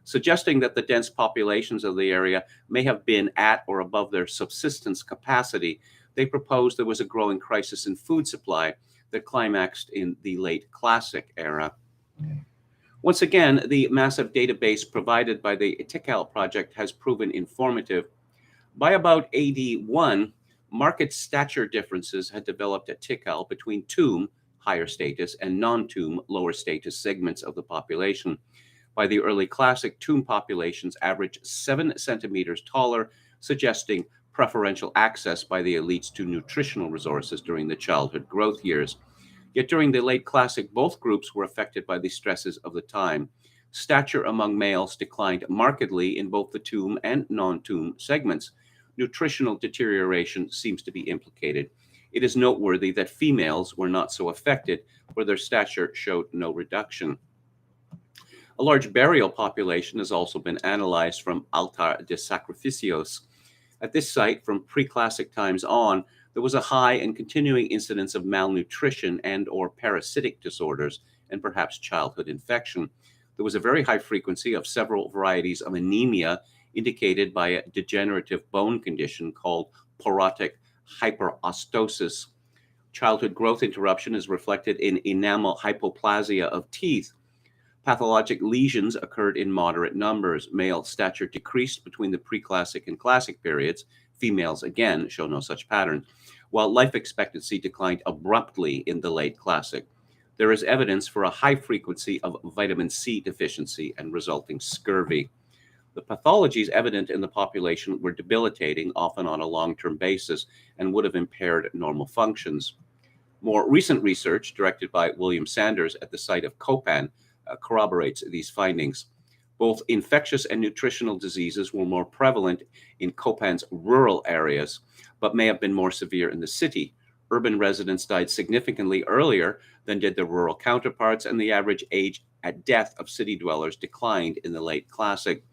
suggesting that the dense populations of the area may have been at or above their subsistence capacity. They proposed there was a growing crisis in food supply that climaxed in the late Classic era. Once again, the massive database provided by the Tikal project has proven informative. By about AD 1, market stature differences had developed at Tikal between tomb, higher status, and non-tomb, lower status segments of the population. By the early classic, tomb populations averaged 7 centimeters taller, suggesting preferential access by the elites to nutritional resources during the childhood growth years. Yet during the late classic, both groups were affected by the stresses of the time. Stature among males declined markedly in both the tomb and non-tomb segments. Nutritional deterioration seems to be implicated. It is noteworthy that females were not so affected, where their stature showed no reduction. A large burial population has also been analyzed from Altar de Sacrificios. At this site, from pre-classic times on, there was a high and continuing incidence of malnutrition and or parasitic disorders and perhaps childhood infection. There was a very high frequency of several varieties of anemia indicated by a degenerative bone condition called porotic hyperostosis. Childhood growth interruption is reflected in enamel hypoplasia of teeth. Pathologic lesions occurred in moderate numbers. Male stature decreased between the pre-classic and classic periods. Females, again, show no such pattern, while life expectancy declined abruptly in the late classic. There is evidence for a high frequency of vitamin C deficiency and resulting scurvy. The pathologies evident in the population were debilitating, often on a long-term basis, and would have impaired normal functions. More recent research, directed by William Sanders at the site of Copan, corroborates these findings. Both infectious and nutritional diseases were more prevalent in Copan's rural areas, but may have been more severe in the city. Urban residents died significantly earlier than did their rural counterparts, and the average age at death of city dwellers declined in the late classic.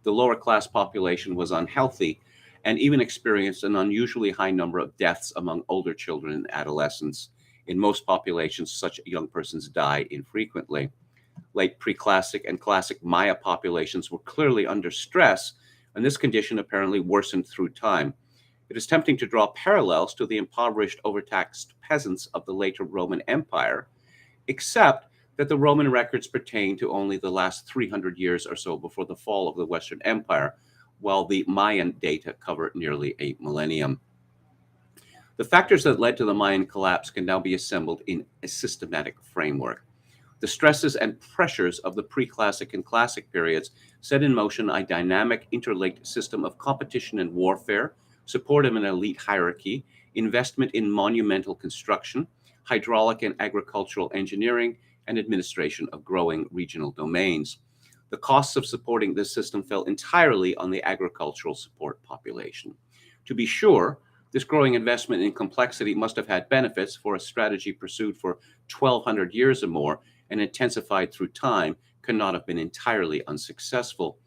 The lower class population was unhealthy and even experienced an unusually high number of deaths among older children and adolescents. In most populations, such young persons die infrequently. Late pre-classic and classic Maya populations were clearly under stress, and this condition apparently worsened through time. It is tempting to draw parallels to the impoverished, overtaxed peasants of the later Roman Empire, except that the Roman records pertain to only the last 300 years or so before the fall of the Western Empire, while the Mayan data cover nearly a millennium. The factors that led to the Mayan collapse can now be assembled in a systematic framework. The stresses and pressures of the pre-classic and classic periods set in motion a dynamic, interlinked system of competition and warfare, support of an elite hierarchy, investment in monumental construction, hydraulic and agricultural engineering, and administration of growing regional domains. The costs of supporting this system fell entirely on the agricultural support population. To be sure, this growing investment in complexity must have had benefits, for a strategy pursued for 1,200 years or more and intensified through time cannot have been entirely unsuccessful.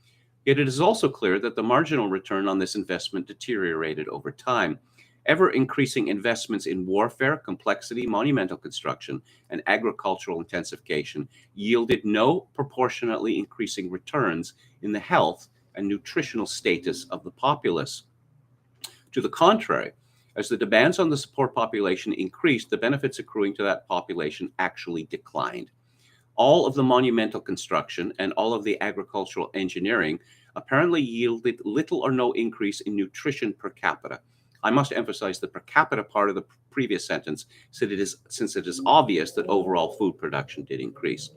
Yet it is also clear that the marginal return on this investment deteriorated over time. Ever-increasing investments in warfare, complexity, monumental construction, and agricultural intensification yielded no proportionately increasing returns in the health and nutritional status of the populace. To the contrary, as the demands on the support population increased, the benefits accruing to that population actually declined. All of the monumental construction and all of the agricultural engineering apparently yielded little or no increase in nutrition per capita. I must emphasize the per capita part of the previous sentence, since it is obvious that overall food production did increase.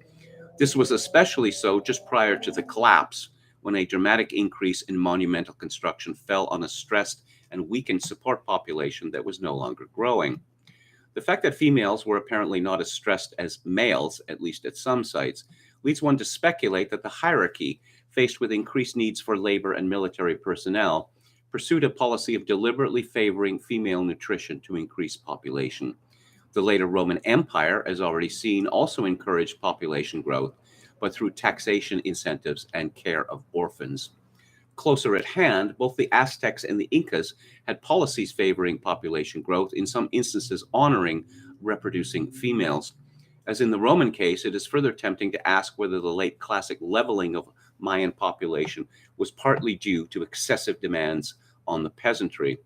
This was especially so just prior to the collapse, when a dramatic increase in monumental construction fell on a stressed and weakened support population that was no longer growing. The fact that females were apparently not as stressed as males, at least at some sites, leads one to speculate that the hierarchy, faced with increased needs for labor and military personnel, pursued a policy of deliberately favoring female nutrition to increase population. The later Roman Empire, as already seen, also encouraged population growth, but through taxation incentives and care of orphans. Closer at hand, both the Aztecs and the Incas had policies favoring population growth, in some instances honoring reproducing females. As in the Roman case, it is further tempting to ask whether the late classic leveling of Mayan population was partly due to excessive demands on the peasantry.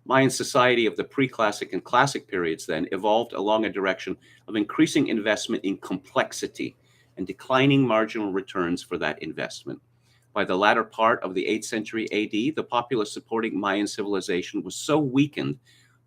Mayan society of the pre-classic and classic periods then evolved along a direction of increasing investment in complexity and declining marginal returns for that investment. By the latter part of the 8th century AD, the populace supporting Mayan civilization was so weakened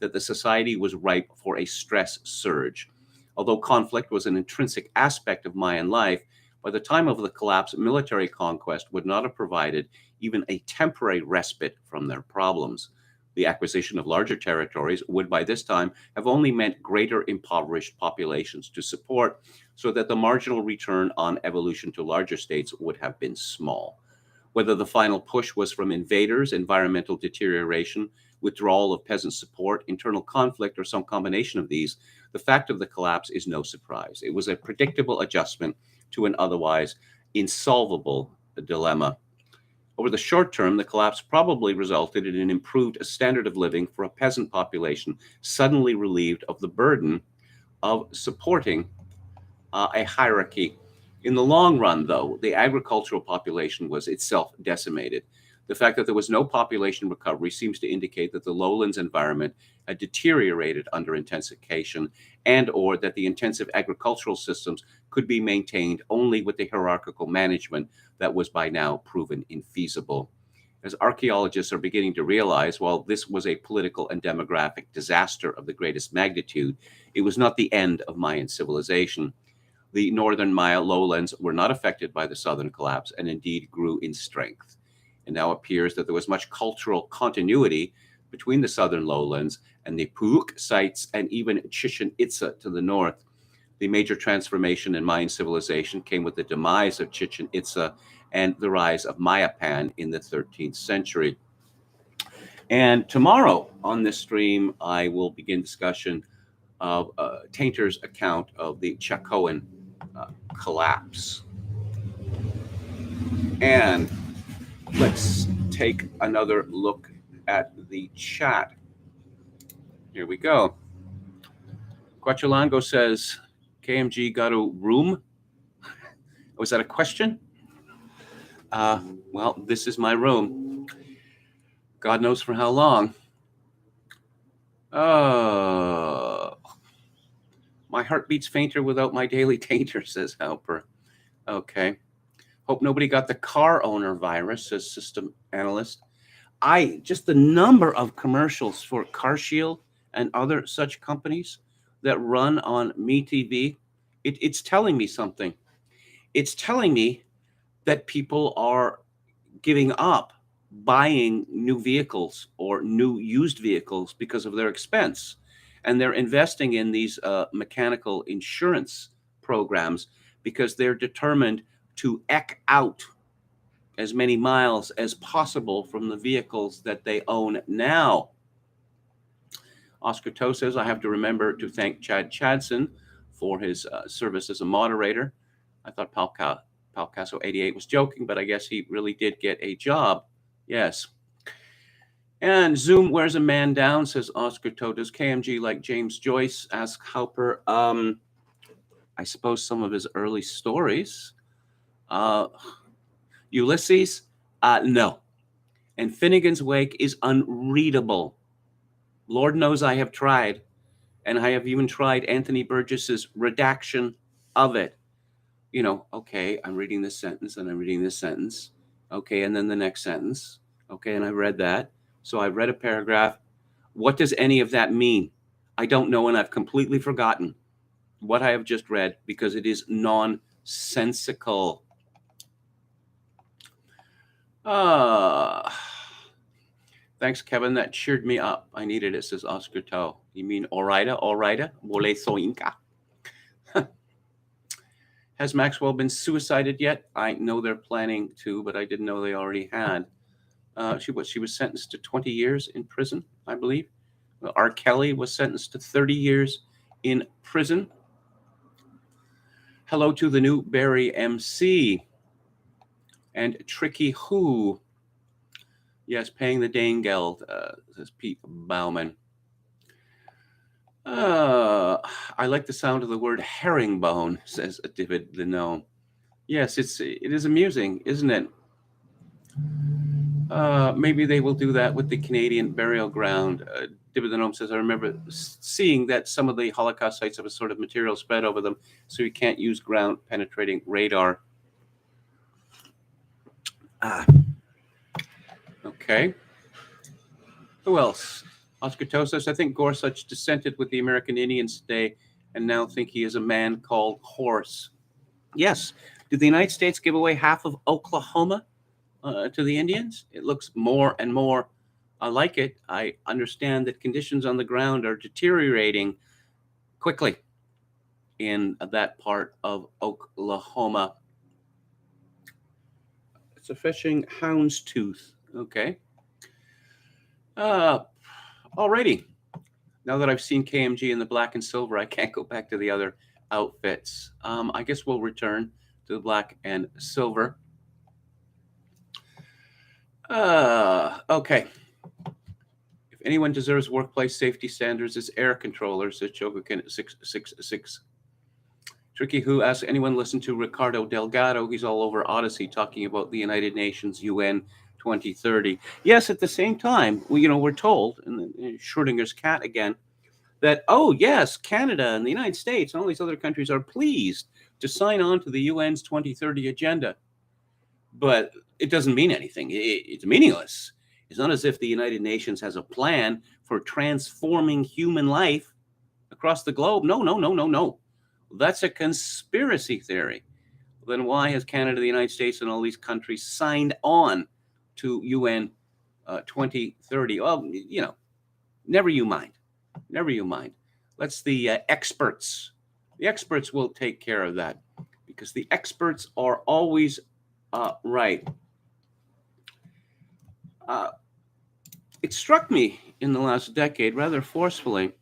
that the society was ripe for a stress surge. Although conflict was an intrinsic aspect of Mayan life, By the time of the collapse, military conquest would not have provided even a temporary respite from their problems. The acquisition of larger territories would by this time have only meant greater impoverished populations to support, so that the marginal return on evolution to larger states would have been small. Whether the final push was from invaders, environmental deterioration, withdrawal of peasant support, internal conflict, or some combination of these, the fact of the collapse is no surprise. It was a predictable adjustment to an otherwise insolvable dilemma. Over the short term, the collapse probably resulted in an improved standard of living for a peasant population suddenly relieved of the burden of supporting a hierarchy. In the long run, though, the agricultural population was itself decimated. The fact that there was no population recovery seems to indicate that the lowlands environment had deteriorated under intensification, and or that the intensive agricultural systems could be maintained only with the hierarchical management that was by now proven infeasible. As archaeologists are beginning to realize, while this was a political and demographic disaster of the greatest magnitude, it was not the end of Mayan civilization. The northern Maya lowlands were not affected by the southern collapse and indeed grew in strength. It now appears that there was much cultural continuity between the southern lowlands and the Puuk sites and even Chichen Itza to the north. The major transformation in Mayan civilization came with the demise of Chichen Itza and the rise of Mayapan in the 13th century. And tomorrow on this stream, I will begin discussion of Tainter's account of the Chacoan collapse. And let's take another look at the chat. Here we go. Quachalango says, KMG got a room? Was that a question? Well, this is my room. God knows for how long. My heart beats fainter without my daily tainter, says Halper. Okay. Hope nobody got the car owner virus, says system analyst. Just the number of commercials for CarShield and other such companies that run on MeTV, it's telling me something. It's telling me that people are giving up buying new vehicles or new used vehicles because of their expense. And they're investing in these mechanical insurance programs because they're determined to eke out as many miles as possible from the vehicles that they own now. Oscar Toe says, I have to remember to thank Chad Chadson for his service as a moderator. I thought Palcaso 88 was joking, but I guess he really did get a job. Yes. And Zoom wears a man down, says Oscar Toe. Does KMG like James Joyce? Ask Halper. I suppose some of his early stories. Ulysses? No. And Finnegan's Wake is unreadable. Lord knows I have tried. And I have even tried Anthony Burgess's redaction of it. You know, okay, I'm reading this sentence and I'm reading this sentence. Okay, and then the next sentence. Okay, and I read that. So I've read a paragraph. What does any of that mean? I don't know, and I've completely forgotten what I have just read because it is nonsensical. Thanks, Kevin. That cheered me up. I needed it, says Oscar Toe. You mean Orida? Mole soinka. Has Maxwell been suicided yet? I know they're planning to, but I didn't know they already had. She was sentenced to 20 years in prison, I believe. R. Kelly was sentenced to 30 years in prison. Hello to the new Barry MC. And Tricky Who. Yes, paying the Dane Geld, says Pete Bauman. I like the sound of the word herringbone, says David the Gnome. Yes, it is amusing, isn't it? Maybe they will do that with the Canadian burial ground. David the Gnome says, I remember seeing that some of the Holocaust sites have a sort of material spread over them, so you can't use ground-penetrating radar. Okay. Who else? Oscar Toe says, I think Gorsuch dissented with the American Indians today and now think he is a man called horse. Yes, Did the United States give away half of Oklahoma to the Indians? It looks more and more like it. I understand that conditions on the ground are deteriorating quickly in that part of Oklahoma. It's a fishing houndstooth. Okay. Alrighty. Now that I've seen KMG in the black and silver, I can't go back to the other outfits. I guess we'll return to the black and silver. Okay. If anyone deserves workplace safety standards, it's air controllers, says Chogokin at 666. Tricky Who asks, anyone listen to Ricardo Delgado? He's all over Odyssey talking about the United Nations UN 2030. Yes, at the same time, we're told, and Schrodinger's cat again, that, oh, yes, Canada and the United States and all these other countries are pleased to sign on to the UN's 2030 agenda. But it doesn't mean anything. It's meaningless. It's not as if the United Nations has a plan for transforming human life across the globe. No. That's a conspiracy theory. Then why has Canada, the United States, and all these countries signed on to UN 2030? Well, never you mind. Let's the experts. The experts will take care of that because the experts are always right. It struck me in the last decade rather forcefully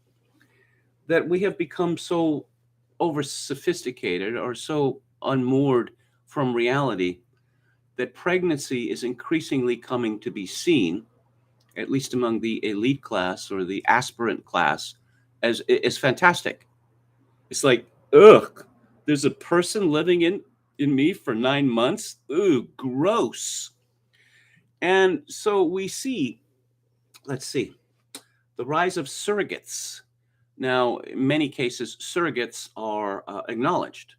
that we have become so over sophisticated or so unmoored from reality that pregnancy is increasingly coming to be seen, at least among the elite class or the aspirant class, as fantastic. It's like, ugh, there's a person living in me for 9 months. Ooh, gross. And so we see, let's see, the rise of surrogates. Now, in many cases, surrogates are acknowledged.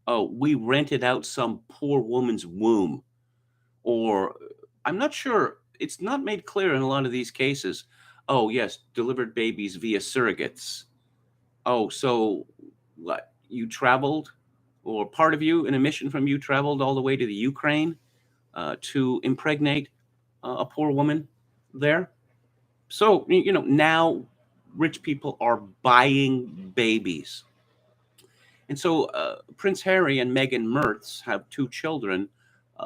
Oh, we rented out some poor woman's womb. Or I'm not sure, it's not made clear in a lot of these cases. Oh, yes, delivered babies via surrogates. Oh, so what? You traveled, or part of you in a mission from you traveled all the way to the Ukraine to impregnate a poor woman there? So, now rich people are buying babies. And so Prince Harry and Meghan Mertz have 2 children.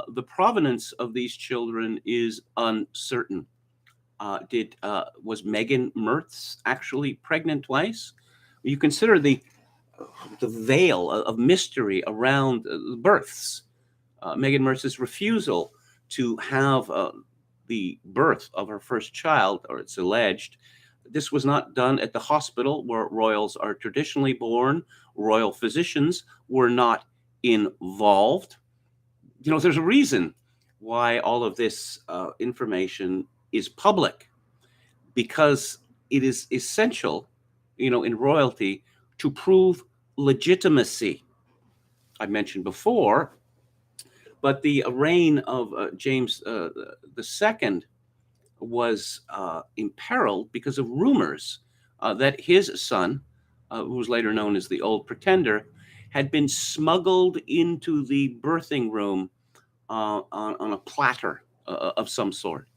The provenance of these children is uncertain. Was Meghan Mertz actually pregnant twice? You consider the veil of mystery around births. Meghan Mertz's refusal to have the birth of her first child, or it's alleged, this was not done at the hospital where royals are traditionally born. Royal physicians were not involved. There's a reason why all of this information is public, because it is essential, in royalty to prove legitimacy. I mentioned before, but the reign of James II was imperiled because of rumors that his son, who was later known as the Old Pretender, had been smuggled into the birthing room on a platter of some sort,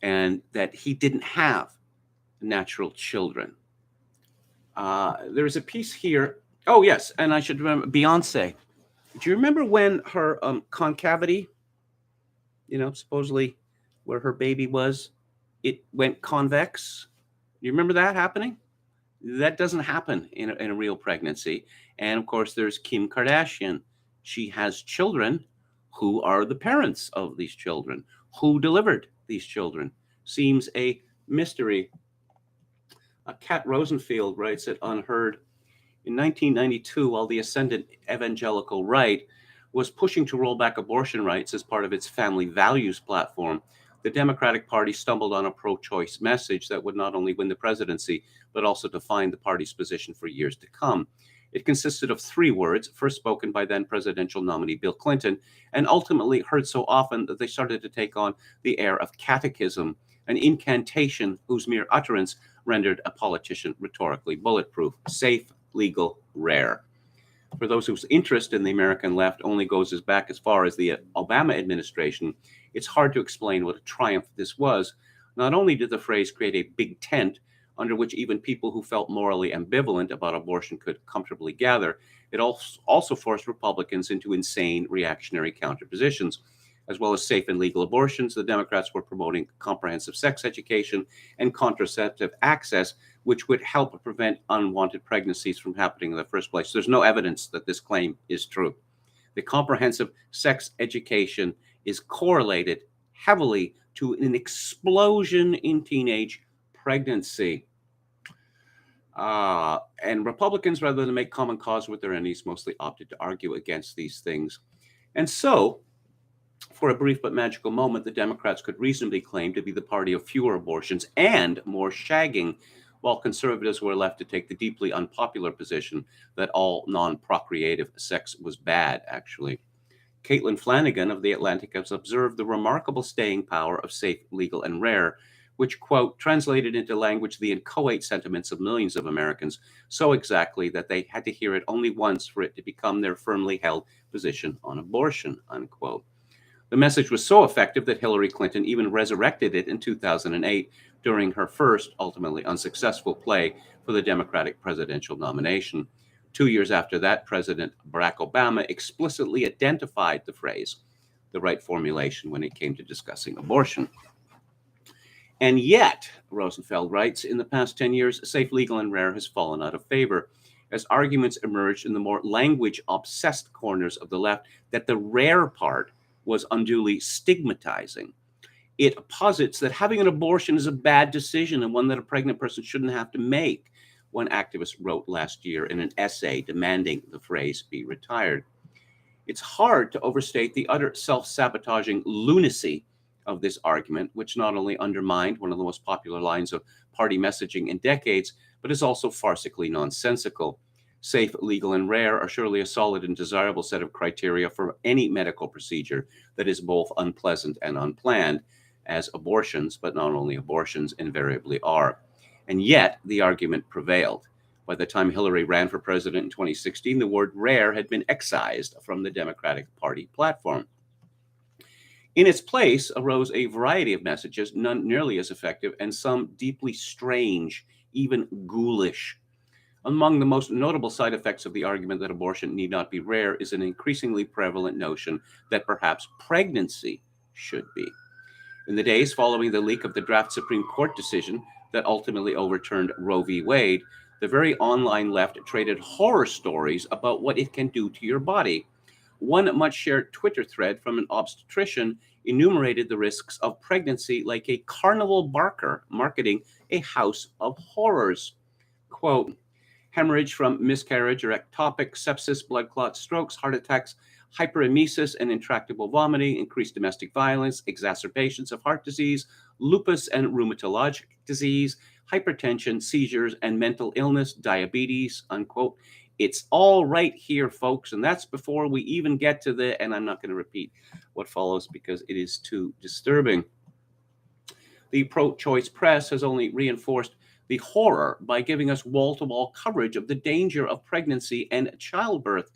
and that he didn't have natural children. There's a piece here. Oh, yes, and I should remember Beyonce. Do you remember when her concavity, supposedly where her baby was, it went convex? You remember that happening? That doesn't happen in a real pregnancy. And of course, there's Kim Kardashian. She has children. Who are the parents of these children? Who delivered these children? Seems a mystery. Kat Rosenfield writes at Unheard, in 1992, while the ascendant evangelical right was pushing to roll back abortion rights as part of its family values platform, the Democratic Party stumbled on a pro-choice message that would not only win the presidency, but also define the party's position for years to come. It consisted of 3 words, first spoken by then presidential nominee Bill Clinton, and ultimately heard so often that they started to take on the air of catechism, an incantation whose mere utterance rendered a politician rhetorically bulletproof: safe, legal, rare. For those whose interest in the American left only goes back as far as the Obama administration, it's hard to explain what a triumph this was. Not only did the phrase create a big tent under which even people who felt morally ambivalent about abortion could comfortably gather, it also forced Republicans into insane reactionary counterpositions. As well as safe and legal abortions, the Democrats were promoting comprehensive sex education and contraceptive access, which would help prevent unwanted pregnancies from happening in the first place. There's no evidence that this claim is true. The comprehensive sex education is correlated heavily to an explosion in teenage pregnancy. And Republicans, rather than make common cause with their enemies, mostly opted to argue against these things. And so, for a brief but magical moment, the Democrats could reasonably claim to be the party of fewer abortions and more shagging, while conservatives were left to take the deeply unpopular position that all non-procreative sex was bad, actually. Caitlin Flanagan of The Atlantic has observed the remarkable staying power of safe, legal, and rare, which, quote, translated into language the inchoate sentiments of millions of Americans so exactly that they had to hear it only once for it to become their firmly held position on abortion, unquote. The message was so effective that Hillary Clinton even resurrected it in 2008 during her first, ultimately unsuccessful play for the Democratic presidential nomination. 2 years after that, President Barack Obama explicitly identified the phrase, the right formulation when it came to discussing abortion. And yet, Rosenfeld writes, in the past 10 years, safe, legal, and rare has fallen out of favor as arguments emerged in the more language-obsessed corners of the left that the rare part was unduly stigmatizing. It posits that having an abortion is a bad decision and one that a pregnant person shouldn't have to make, one activist wrote last year in an essay demanding the phrase be retired. It's hard to overstate the utter self-sabotaging lunacy of this argument, which not only undermined one of the most popular lines of party messaging in decades, but is also farcically nonsensical. Safe, legal, and rare are surely a solid and desirable set of criteria for any medical procedure that is both unpleasant and unplanned, as abortions, but not only abortions, invariably are. And yet, the argument prevailed. By the time Hillary ran for president in 2016, the word rare had been excised from the Democratic Party platform. In its place arose a variety of messages, none nearly as effective, and some deeply strange, even ghoulish. Among the most notable side effects of the argument that abortion need not be rare is an increasingly prevalent notion that perhaps pregnancy should be. In the days following the leak of the draft Supreme Court decision that ultimately overturned Roe v. Wade, the very online left traded horror stories about what it can do to your body. One much shared Twitter thread from an obstetrician enumerated the risks of pregnancy like a carnival barker marketing a house of horrors. Quote, hemorrhage from miscarriage or ectopic, sepsis, blood clots, strokes, heart attacks, hyperemesis and intractable vomiting, increased domestic violence, exacerbations of heart disease, lupus and rheumatologic disease, hypertension, seizures, and mental illness, diabetes, unquote. It's all right here, folks. And that's before we even get to the, and I'm not going to repeat what follows because it is too disturbing. The pro-choice press has only reinforced the horror by giving us wall-to-wall coverage of the danger of pregnancy and childbirth.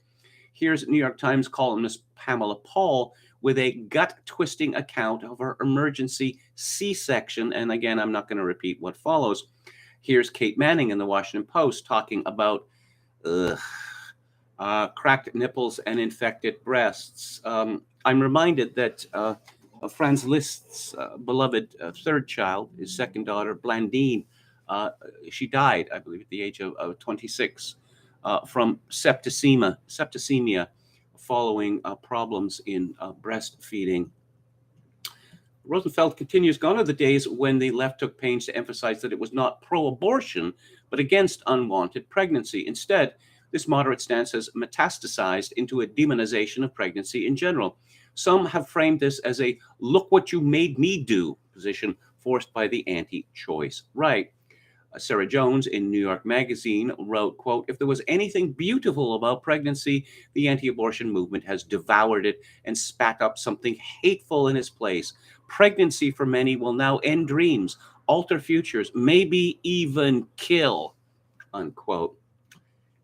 Here's New York Times columnist Pamela Paul with a gut-twisting account of her emergency C-section. And again, I'm not going to repeat what follows. Here's Kate Manning in the Washington Post talking about cracked nipples and infected breasts. I'm reminded that Franz Liszt's beloved third child, his second daughter, Blandine, she died, I believe, at the age of 26 from septicemia following problems in breastfeeding. Rosenfeld continues, gone are the days when the left took pains to emphasize that it was not pro-abortion, but against unwanted pregnancy. Instead, this moderate stance has metastasized into a demonization of pregnancy in general. Some have framed this as a look what you made me do position forced by the anti-choice right. Sarah Jones in New York Magazine wrote, quote, if there was anything beautiful about pregnancy, the anti-abortion movement has devoured it and spat up something hateful in its place. Pregnancy for many will now end dreams, alter futures, maybe even kill, unquote.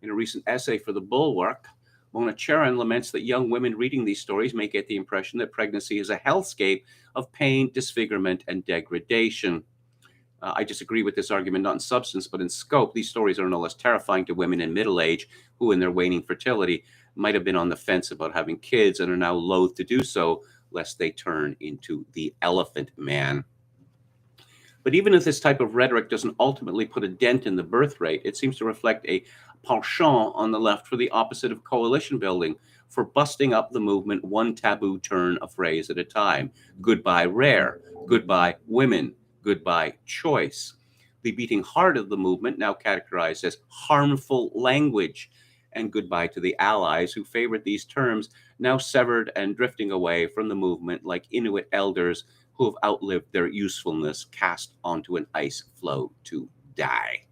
In a recent essay for The Bulwark, Mona Charan laments that young women reading these stories may get the impression that pregnancy is a hellscape of pain, disfigurement, and degradation. I disagree with this argument, not in substance, but in scope. These stories are no less terrifying to women in middle age who, in their waning fertility, might have been on the fence about having kids and are now loath to do so, lest they turn into the elephant man. But even if this type of rhetoric doesn't ultimately put a dent in the birth rate, it seems to reflect a penchant on the left for the opposite of coalition building, for busting up the movement one taboo turn a phrase at a time. Goodbye rare, goodbye women, goodbye choice. The beating heart of the movement, now categorized as harmful language, and goodbye to the allies who favored these terms, now severed and drifting away from the movement like Inuit elders who have outlived their usefulness, cast onto an ice floe to die.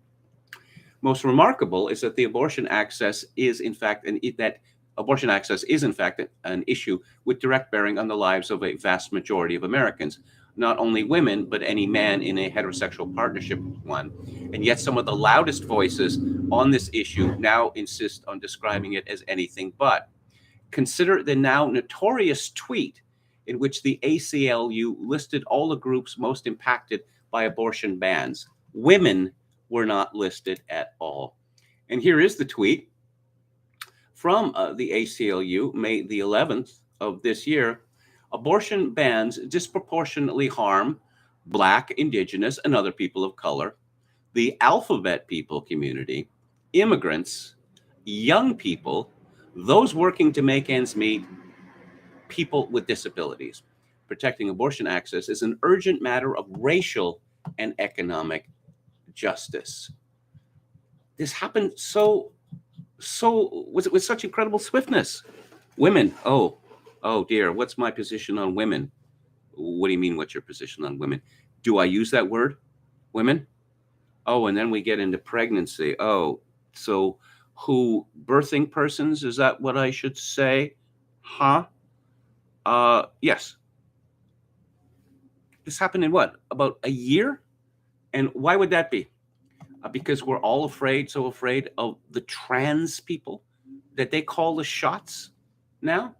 Most remarkable is that the abortion access is in fact an issue with direct bearing on the lives of a vast majority of Americans, not only women, but any man in a heterosexual partnership one. And yet some of the loudest voices on this issue now insist on describing it as anything but. Consider the now notorious tweet in which the ACLU listed all the groups most impacted by abortion bans. Women were not listed at all. And here is the tweet from the ACLU, May the 11th of this year. Abortion bans disproportionately harm Black, Indigenous, and other people of color, the alphabet people community, immigrants, young people, those working to make ends meet, people with disabilities. Protecting abortion access is an urgent matter of racial and economic justice. This happened with such incredible swiftness. Women, oh dear, what's my position on women? What do you mean, what's your position on women? Do I use that word, women? Oh, and then we get into pregnancy. Oh, so who, birthing persons, is that what I should say? Huh? Yes. This happened in what, about a year? And why would that be? Because we're all so afraid of the trans people that they call the shots now.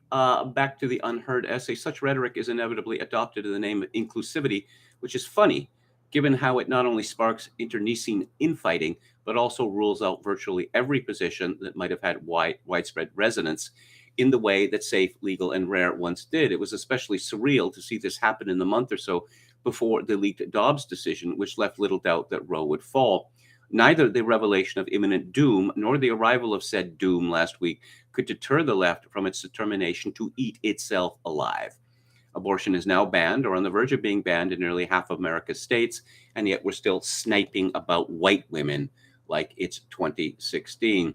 Back to the unheard essay. Such rhetoric is inevitably adopted in the name of inclusivity, which is funny, given how it not only sparks internecine infighting, but also rules out virtually every position that might have had widespread resonance in the way that safe, legal, and rare once did. It was especially surreal to see this happen in the month or so before the leaked Dobbs decision, which left little doubt that Roe would fall. Neither the revelation of imminent doom nor the arrival of said doom last week could deter the left from its determination to eat itself alive. Abortion is now banned or on the verge of being banned in nearly half of America's states, and yet we're still sniping about white women like it's 2016.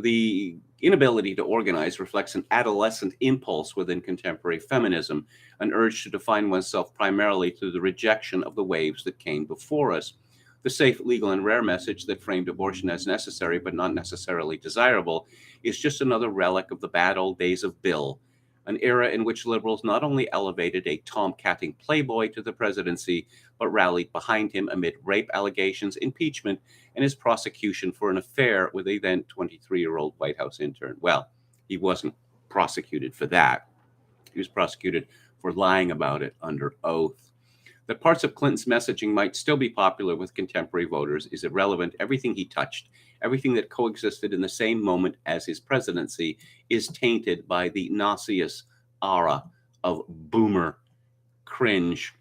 The inability to organize reflects an adolescent impulse within contemporary feminism, an urge to define oneself primarily through the rejection of the waves that came before us. The safe, legal, and rare message that framed abortion as necessary but not necessarily desirable is just another relic of the bad old days of Bill, an era in which liberals not only elevated a tomcatting playboy to the presidency, but rallied behind him amid rape allegations, impeachment, and his prosecution for an affair with a then 23-year-old White House intern. Well, he wasn't prosecuted for that. He was prosecuted for lying about it under oath. That parts of Clinton's messaging might still be popular with contemporary voters is irrelevant. Everything he touched, everything that coexisted in the same moment as his presidency, is tainted by the nauseous aura of boomer cringe.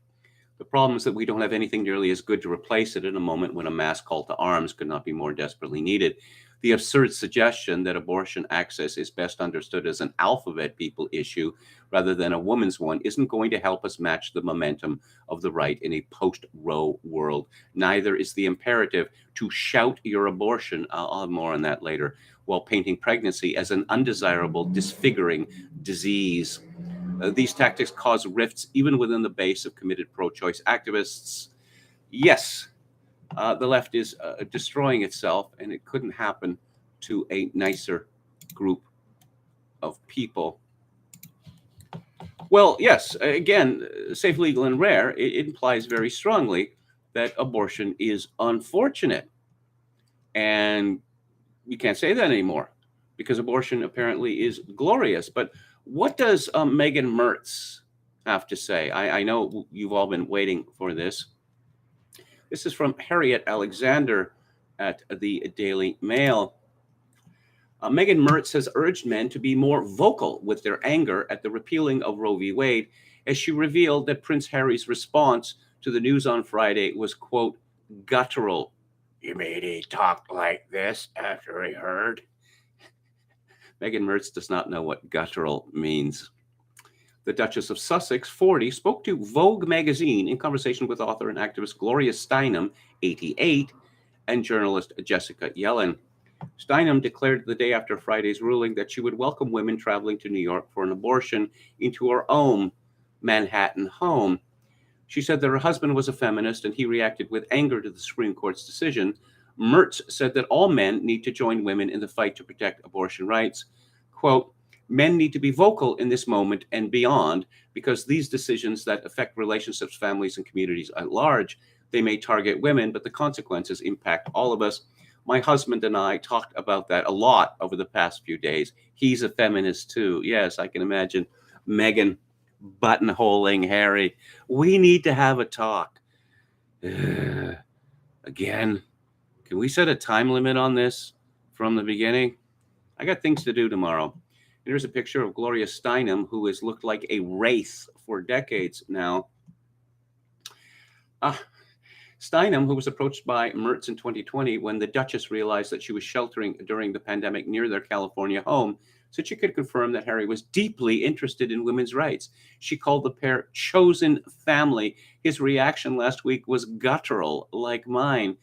The problem is that we don't have anything nearly as good to replace it in a moment when a mass call to arms could not be more desperately needed. The absurd suggestion that abortion access is best understood as an alphabet people issue rather than a woman's one isn't going to help us match the momentum of the right in a post-Roe world. Neither is the imperative to shout your abortion, I'll have more on that later, while painting pregnancy as an undesirable, disfiguring disease. These tactics cause rifts even within the base of committed pro-choice activists. Yes, the left is destroying itself, and it couldn't happen to a nicer group of people. Well, yes, again, safe, legal, and rare, it implies very strongly that abortion is unfortunate. And you can't say that anymore. because abortion apparently is glorious. But what does Megan Mertz have to say? I know you've all been waiting for this. This is from Harriet Alexander at the Daily Mail. Megan Mertz has urged men to be more vocal with their anger at the repealing of Roe v. Wade, as she revealed that Prince Harry's response to the news on Friday was, quote, guttural. You mean he talked like this after he heard? Megan Mertz does not know what guttural means. The Duchess of Sussex, 40, spoke to Vogue magazine in conversation with author and activist Gloria Steinem, 88, and journalist Jessica Yellen. Steinem declared the day after Friday's ruling that she would welcome women traveling to New York for an abortion into her own Manhattan home. She said that her husband was a feminist and he reacted with anger to the Supreme Court's decision. Mertz said that all men need to join women in the fight to protect abortion rights. Quote, men need to be vocal in this moment and beyond, because these decisions that affect relationships, families, and communities at large, they may target women, but the consequences impact all of us. My husband and I talked about that a lot over the past few days. He's a feminist too. Yes, I can imagine Meghan buttonholing Harry. We need to have a talk. Again, can we set a time limit on this from the beginning? I got things to do tomorrow. Here's a picture of Gloria Steinem, who has looked like a wraith for decades now. Steinem, who was approached by Mertz in 2020 when the Duchess realized that she was sheltering during the pandemic near their California home, said she could confirm that Harry was deeply interested in women's rights. She called the pair chosen family. His reaction last week was guttural, like mine.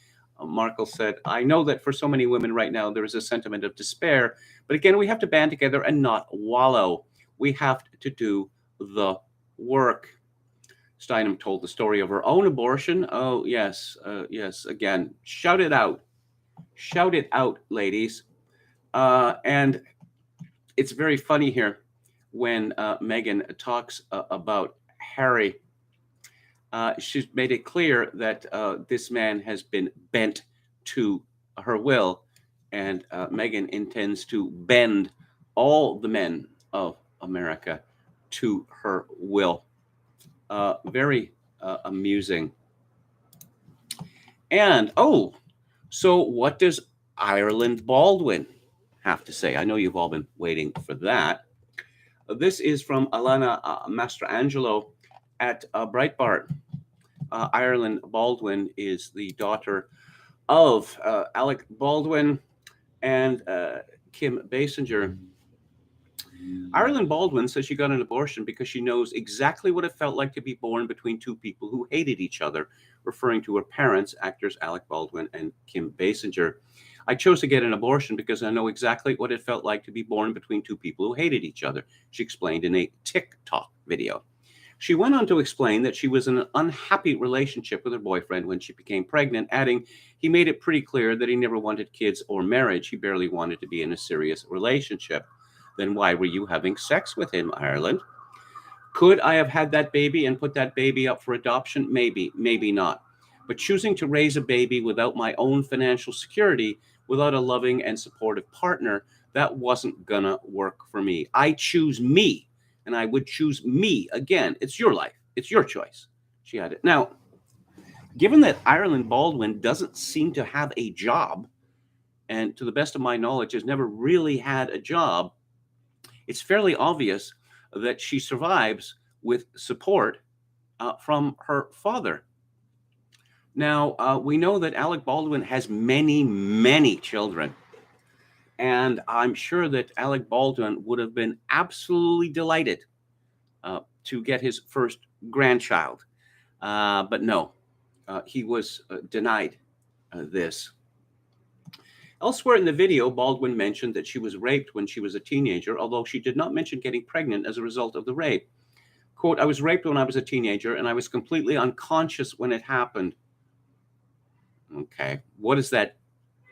Markle said, I know that for so many women right now, there is a sentiment of despair. But again, we have to band together and not wallow. We have to do the work. Steinem told the story of her own abortion. Oh, yes, yes. Again, shout it out. Shout it out, ladies. And it's very funny here when Meghan talks about Harry. She's made it clear that this man has been bent to her will, and Meghan intends to bend all the men of America to her will. Very amusing. And, so what does Ireland Baldwin have to say? I know you've all been waiting for that. This is from Alana Mastrangelo at Breitbart. Ireland Baldwin is the daughter of Alec Baldwin and Kim Basinger. Ireland Baldwin says she got an abortion because she knows exactly what it felt like to be born between two people who hated each other, referring to her parents, actors Alec Baldwin and Kim Basinger. I chose to get an abortion because I know exactly what it felt like to be born between two people who hated each other, she explained in a TikTok video. She went on to explain that she was in an unhappy relationship with her boyfriend when she became pregnant, adding, he made it pretty clear that he never wanted kids or marriage. He barely wanted to be in a serious relationship. Then why were you having sex with him, Ireland? Could I have had that baby and put that baby up for adoption? Maybe, maybe not. But choosing to raise a baby without my own financial security, without a loving and supportive partner, that wasn't gonna work for me. I choose me, and I would choose me again. It's your life. It's your choice. She had it. Now, given that Ireland Baldwin doesn't seem to have a job, and to the best of my knowledge has never really had a job, it's fairly obvious that she survives with support from her father. Now, we know that Alec Baldwin has many, many children. And I'm sure that Alec Baldwin would have been absolutely delighted to get his first grandchild. But no, he was denied this. Elsewhere in the video, Baldwin mentioned that she was raped when she was a teenager, although she did not mention getting pregnant as a result of the rape. Quote, I was raped when I was a teenager, and I was completely unconscious when it happened. Okay, what does that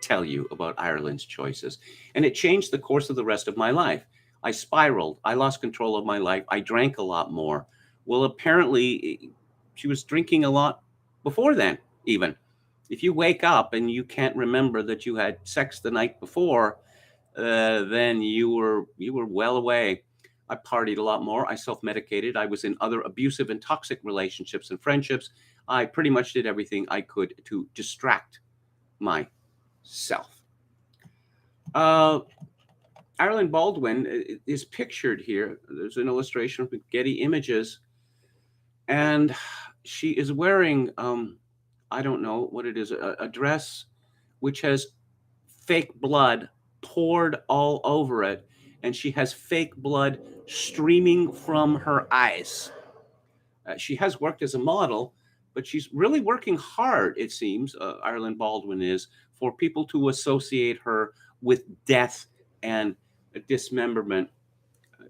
tell you about Ireland's choices? And it changed the course of the rest of my life. I spiraled. I lost control of my life. I drank a lot more. Well, apparently, she was drinking a lot before then, even. If you wake up and you can't remember that you had sex the night before, then you were well away. I partied a lot more. I self-medicated. I was in other abusive and toxic relationships and friendships. I pretty much did everything I could to distract myself. Ireland Baldwin is pictured here. There's an illustration with Getty Images, and she is wearing, I don't know what it is, a dress which has fake blood poured all over it, and she has fake blood streaming from her eyes. She has worked as a model, but she's really working hard, it seems, Ireland Baldwin is, for people to associate her with death and dismemberment.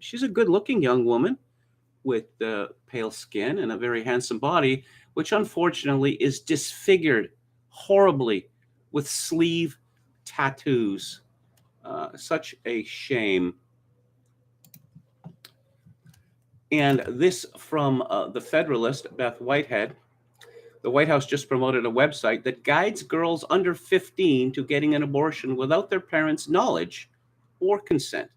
She's a good-looking young woman with pale skin and a very handsome body, which unfortunately is disfigured horribly with sleeve tattoos. Such a shame. And this from the Federalist, Beth Whitehead. The White House just promoted a website that guides girls under 15 to getting an abortion without their parents' knowledge or consent.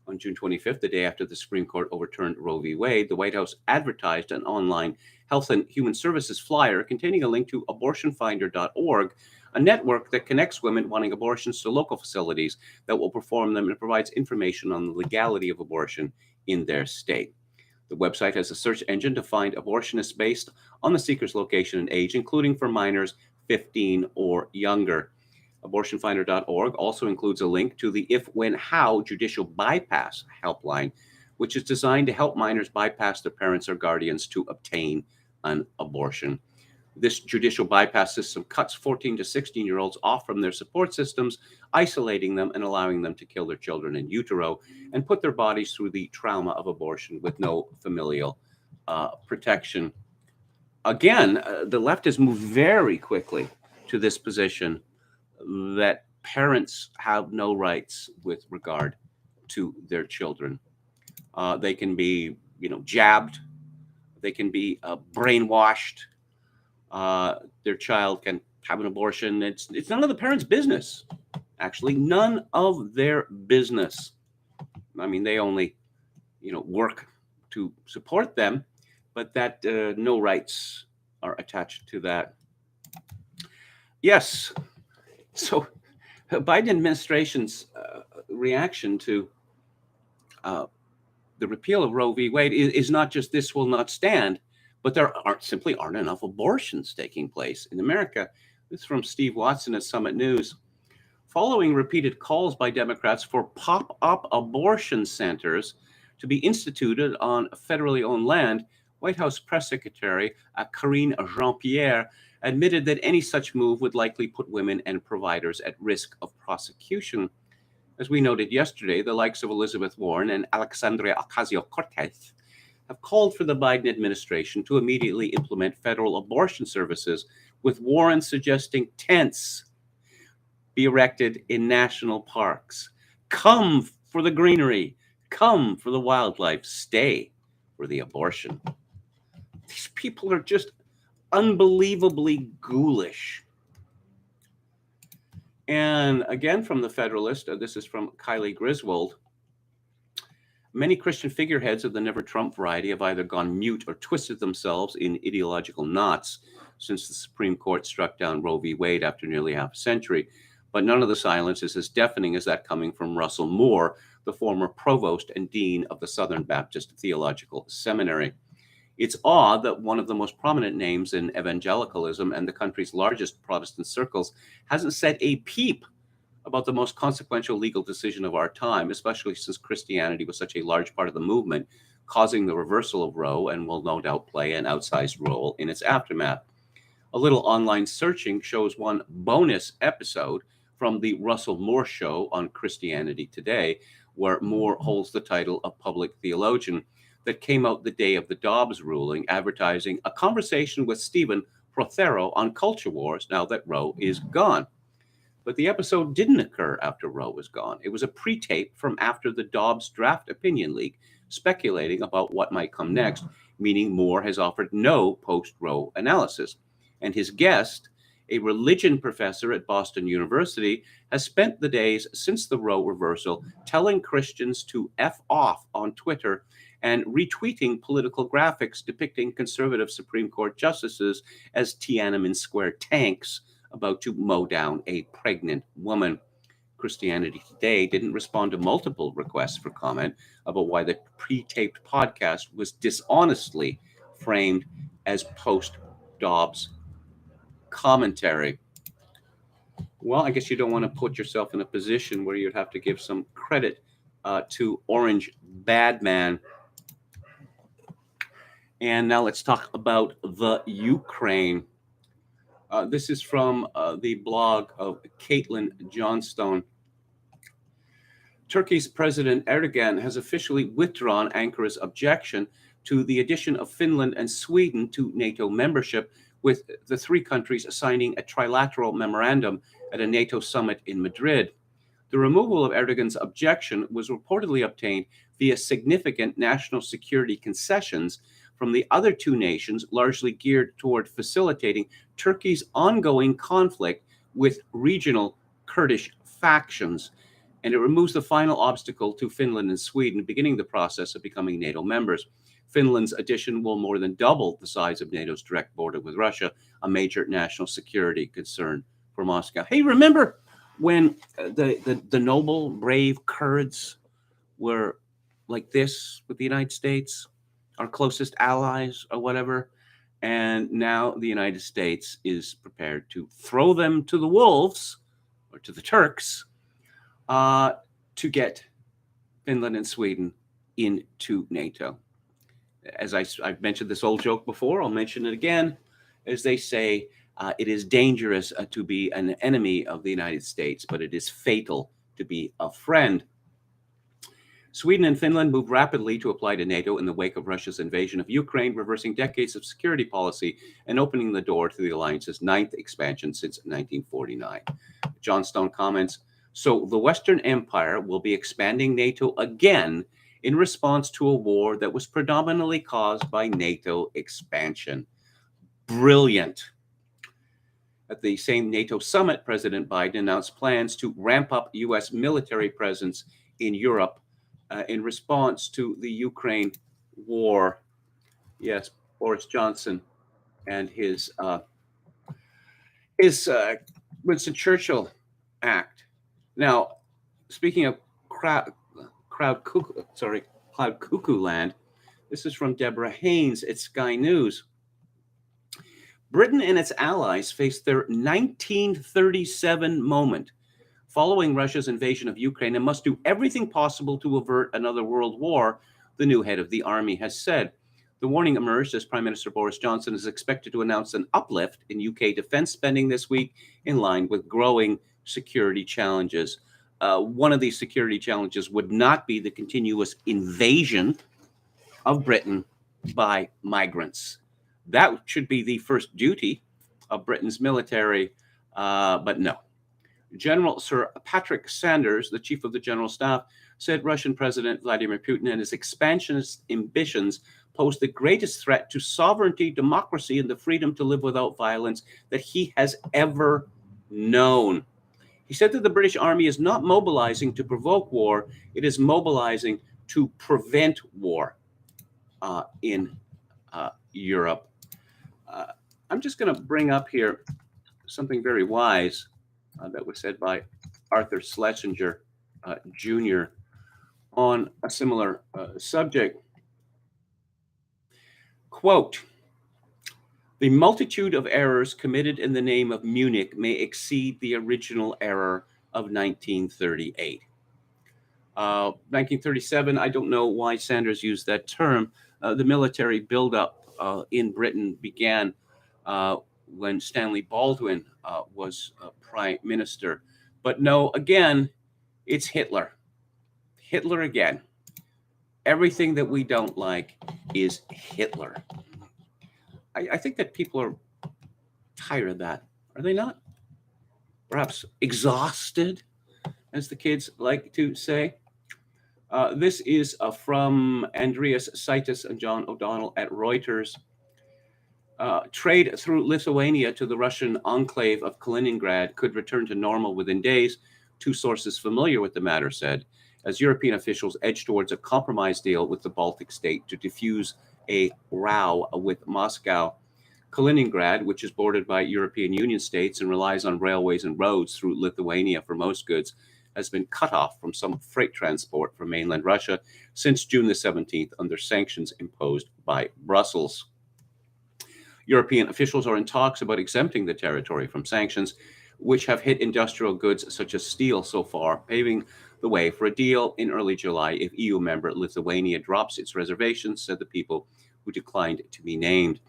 On June 25th, the day after the Supreme Court overturned Roe v. Wade, the White House advertised an online Health and Human Services flyer containing a link to abortionfinder.org, a network that connects women wanting abortions to local facilities that will perform them and provides information on the legality of abortion in their state. The website has a search engine to find abortionists based on the seeker's location and age, including for minors 15 or younger. Abortionfinder.org also includes a link to the If, When, How judicial bypass helpline, which is designed to help minors bypass their parents or guardians to obtain an abortion. This judicial bypass system cuts 14 to 16-year-olds off from their support systems, isolating them and allowing them to kill their children in utero and put their bodies through the trauma of abortion with no familial protection. Again, the left has moved very quickly to this position that parents have no rights with regard to their children. They can be, jabbed. They can be brainwashed. Their child can have an abortion. It's none of the parents' business. Actually, none of their business. I mean, they only, work to support them, but that no rights are attached to that. Yes. So, Biden administration's reaction to the repeal of Roe v. Wade is not just this will not stand, but there simply aren't enough abortions taking place in America. This is from Steve Watson at Summit News. Following repeated calls by Democrats for pop-up abortion centers to be instituted on federally owned land, White House Press Secretary Karine Jean-Pierre admitted that any such move would likely put women and providers at risk of prosecution. As we noted yesterday, the likes of Elizabeth Warren and Alexandria Ocasio-Cortez have called for the Biden administration to immediately implement federal abortion services, with Warren suggesting tents be erected in national parks. Come for the greenery, come for the wildlife, stay for the abortion. These people are just unbelievably ghoulish. And again, from the Federalist, this is from Kylie Griswold. Many Christian figureheads of the Never Trump variety have either gone mute or twisted themselves in ideological knots since the Supreme Court struck down Roe v. Wade after nearly half a century. But none of the silence is as deafening as that coming from Russell Moore, the former provost and dean of the Southern Baptist Theological Seminary. It's odd that one of the most prominent names in evangelicalism and the country's largest Protestant circles hasn't said a peep about the most consequential legal decision of our time, especially since Christianity was such a large part of the movement, causing the reversal of Roe and will no doubt play an outsized role in its aftermath. A little online searching shows one bonus episode from the Russell Moore Show on Christianity Today, where Moore holds the title of public theologian, that came out the day of the Dobbs ruling, advertising a conversation with Stephen Prothero on culture wars now that Roe is gone. But the episode didn't occur after Roe was gone. It was a pre-tape from after the Dobbs draft opinion leak, speculating about what might come next, meaning Moore has offered no post-Roe analysis. And his guest a religion professor at Boston University, has spent the days since the Roe reversal telling Christians to F off on Twitter and retweeting political graphics depicting conservative Supreme Court justices as Tiananmen Square tanks about to mow down a pregnant woman. Christianity Today didn't respond to multiple requests for comment about why the pre-taped podcast was dishonestly framed as post-Dobbs commentary. Well, I guess you don't want to put yourself in a position where you'd have to give some credit to Orange Badman. And now let's talk about the Ukraine. This is from the blog of Caitlin Johnstone. Turkey's President Erdogan has officially withdrawn Ankara's objection to the addition of Finland and Sweden to NATO membership, with the three countries signing a trilateral memorandum at a NATO summit in Madrid. The removal of Erdogan's objection was reportedly obtained via significant national security concessions from the other two nations, largely geared toward facilitating Turkey's ongoing conflict with regional Kurdish factions. And it removes the final obstacle to Finland and Sweden beginning the process of becoming NATO members. Finland's addition will more than double the size of NATO's direct border with Russia, a major national security concern for Moscow. Hey, remember when the noble, brave Kurds were like this with the United States, our closest allies or whatever, and now the United States is prepared to throw them to the wolves or to the Turks to get Finland and Sweden into NATO. As I've mentioned this old joke before, I'll mention it again. As they say, it is dangerous to be an enemy of the United States, but it is fatal to be a friend. Sweden and Finland moved rapidly to apply to NATO in the wake of Russia's invasion of Ukraine, reversing decades of security policy and opening the door to the alliance's ninth expansion since 1949. Johnstone comments, so the Western Empire will be expanding NATO again in response to a war that was predominantly caused by NATO expansion. Brilliant. At the same NATO summit, President Biden announced plans to ramp up U.S. military presence in Europe in response to the Ukraine war. Yes, Boris Johnson and his Winston Churchill act. Now, speaking of cloud cuckoo land, this is from Deborah Haynes at Sky News. Britain and its allies face their 1937 moment following Russia's invasion of Ukraine and must do everything possible to avert another world war, the new head of the army has said. The warning emerged as Prime Minister Boris Johnson is expected to announce an uplift in UK defense spending this week in line with growing security challenges. One of these security challenges would not be the continuous invasion of Britain by migrants. That should be the first duty of Britain's military, but no. General Sir Patrick Sanders, the chief of the General Staff, said Russian President Vladimir Putin and his expansionist ambitions pose the greatest threat to sovereignty, democracy, and the freedom to live without violence that he has ever known. He said that the British Army is not mobilizing to provoke war, it is mobilizing to prevent war in Europe. I'm just going to bring up here something very wise that was said by Arthur Schlesinger Jr. on a similar subject. Quote, the multitude of errors committed in the name of Munich may exceed the original error of 1938. 1937, I don't know why Sanders used that term. The military buildup in Britain began when Stanley Baldwin was prime minister. But no, again, it's Hitler. Hitler again. Everything that we don't like is Hitler. I think that people are tired of that. Are they not? Perhaps exhausted, as the kids like to say. This is from Andreas Saitis and John O'Donnell at Reuters. Trade through Lithuania to the Russian enclave of Kaliningrad could return to normal within days, two sources familiar with the matter said, as European officials edge towards a compromise deal with the Baltic state to defuse a row with Moscow. Kaliningrad, which is bordered by European Union states and relies on railways and roads through Lithuania for most goods, has been cut off from some freight transport from mainland Russia since June the 17th under sanctions imposed by Brussels. European officials are in talks about exempting the territory from sanctions, which have hit industrial goods such as steel so far, paving the way for a deal in early July if EU member Lithuania drops its reservations, said the people who declined to be named.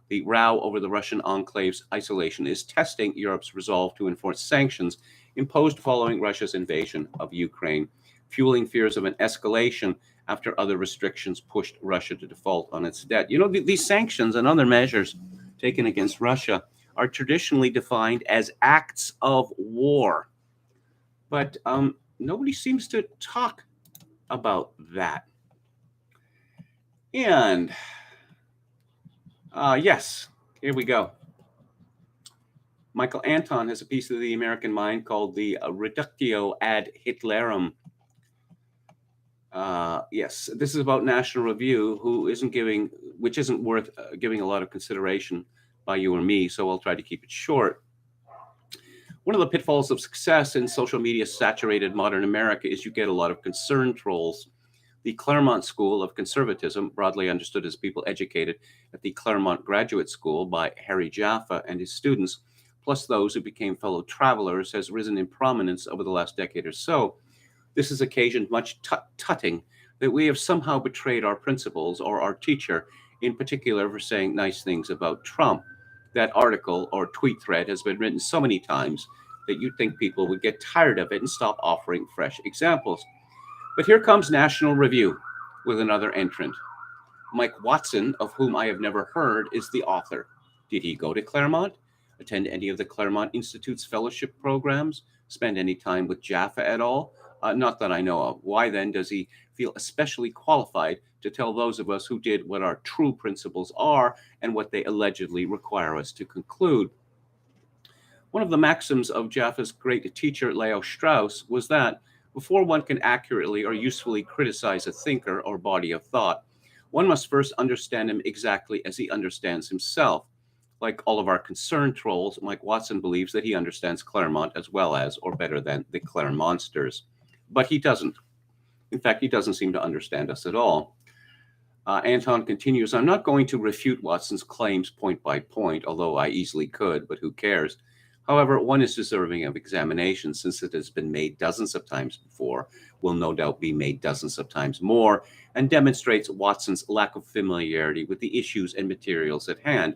The row over the Russian enclave's isolation is testing Europe's resolve to enforce sanctions imposed following Russia's invasion of Ukraine, fueling fears of an escalation after other restrictions pushed Russia to default on its debt. You know, these sanctions and other measures taken against Russia are traditionally defined as acts of war. But nobody seems to talk about that. And yes, here we go. Michael Anton has a piece of the American mind called the Reductio ad Hitlerum. Yes, this is about National Review, which isn't worth giving a lot of consideration by you or me, so I'll try to keep it short. One of the pitfalls of success in social media saturated modern America is you get a lot of concern trolls. The Claremont School of Conservatism, broadly understood as people educated at the Claremont Graduate School by Harry Jaffa and his students, plus those who became fellow travelers, has risen in prominence over the last decade or so. This has occasioned much tutting that we have somehow betrayed our principles or our teacher, in particular for saying nice things about Trump. That article or tweet thread has been written so many times that you'd think people would get tired of it and stop offering fresh examples. But here comes National Review with another entrant. Mike Watson, of whom I have never heard, is the author. Did he go to Claremont? Attend any of the Claremont Institute's fellowship programs? Spend any time with Jaffa at all? Not that I know of. Why then does he feel especially qualified to tell those of us who did what our true principles are and what they allegedly require us to conclude? One of the maxims of Jaffa's great teacher, Leo Strauss, was that before one can accurately or usefully criticize a thinker or body of thought, one must first understand him exactly as he understands himself. Like all of our concern trolls, Mike Watson believes that he understands Claremont as well as, or better than, the Claremontsters. But he doesn't. In fact, he doesn't seem to understand us at all. Anton continues, I'm not going to refute Watson's claims point by point, although I easily could, but who cares? However, one is deserving of examination since it has been made dozens of times before, will no doubt be made dozens of times more, and demonstrates Watson's lack of familiarity with the issues and materials at hand.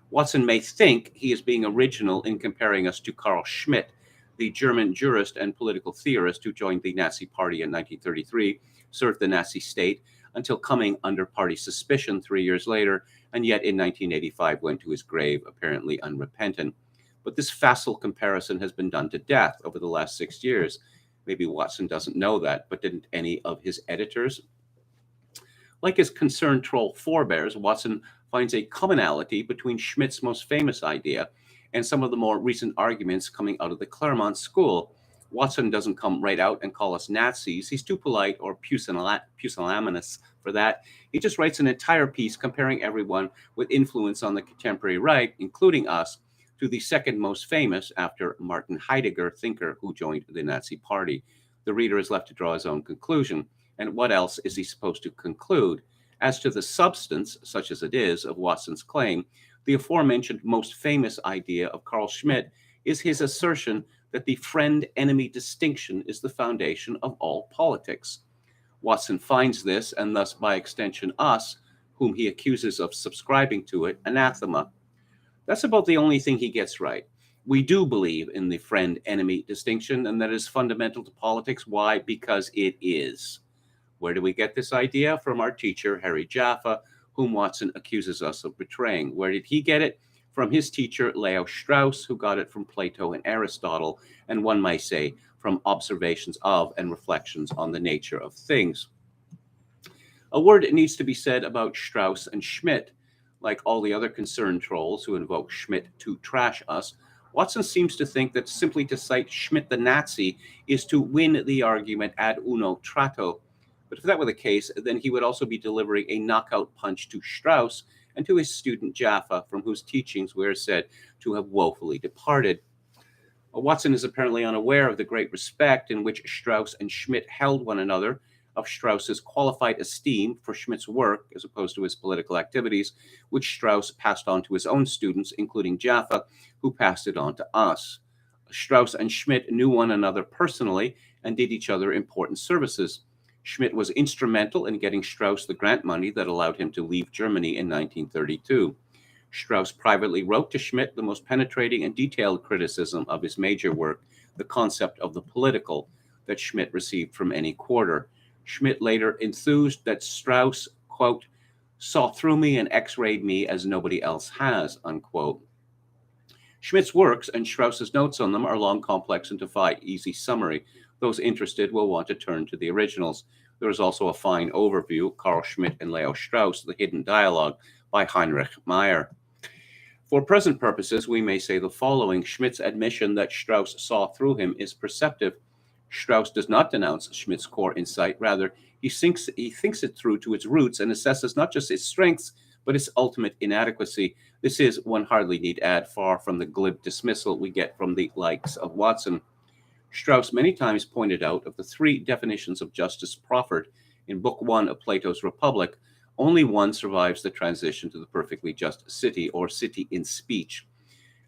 Watson may think he is being original in comparing us to Carl Schmitt, the German jurist and political theorist who joined the Nazi Party in 1933, served the Nazi state until coming under party suspicion 3 years later, and yet in 1985 went to his grave apparently unrepentant. But this facile comparison has been done to death over the last 6 years. Maybe Watson doesn't know that, but didn't any of his editors? Like his concerned troll forebears, Watson finds a commonality between Schmitt's most famous idea and some of the more recent arguments coming out of the Claremont School. Watson doesn't come right out and call us Nazis. He's too polite or pusillanimous for that. He just writes an entire piece comparing everyone with influence on the contemporary right, including us, to the second most famous after Martin Heidegger thinker who joined the Nazi Party. The reader is left to draw his own conclusion. And what else is he supposed to conclude? As to the substance, such as it is, of Watson's claim, the aforementioned most famous idea of Carl Schmitt is his assertion that the friend-enemy distinction is the foundation of all politics. Watson finds this, and thus by extension us, whom he accuses of subscribing to it, anathema. That's about the only thing he gets right. We do believe in the friend-enemy distinction, and that is fundamental to politics. Why? Because it is. Where do we get this idea? From our teacher, Harry Jaffa, whom Watson accuses us of betraying. Where did he get it? From his teacher, Leo Strauss, who got it from Plato and Aristotle, and one might say from observations of and reflections on the nature of things. A word needs to be said about Strauss and Schmitt. Like all the other concerned trolls who invoke Schmidt to trash us, Watson seems to think that simply to cite Schmidt the Nazi is to win the argument ad uno tratto. But if that were the case, then he would also be delivering a knockout punch to Strauss and to his student Jaffa, from whose teachings we are said to have woefully departed. Watson is apparently unaware of the great respect in which Strauss and Schmidt held one another, of Strauss's qualified esteem for Schmidt's work as opposed to his political activities, which Strauss passed on to his own students, including Jaffa, who passed it on to us. Strauss and Schmidt knew one another personally and did each other important services. Schmidt was instrumental in getting Strauss the grant money that allowed him to leave Germany in 1932. Strauss privately wrote to Schmidt the most penetrating and detailed criticism of his major work, The Concept of the Political, that Schmidt received from any quarter. Schmidt later enthused that Strauss, quote, saw through me and x-rayed me as nobody else has, unquote. Schmidt's works and Strauss's notes on them are long, complex, and defy easy summary. Those interested will want to turn to the originals. There is also a fine overview, Carl Schmitt and Leo Strauss, The Hidden Dialogue, by Heinrich Meyer. For present purposes, we may say the following. Schmidt's admission that Strauss saw through him is perceptive. Strauss does not denounce Schmidt's core insight. Rather, he thinks it through to its roots and assesses not just its strengths, but its ultimate inadequacy. This is, one hardly need add, far from the glib dismissal we get from the likes of Watson. Strauss many times pointed out of the three definitions of justice proffered in Book 1 of Plato's Republic, only one survives the transition to the perfectly just city, or city in speech.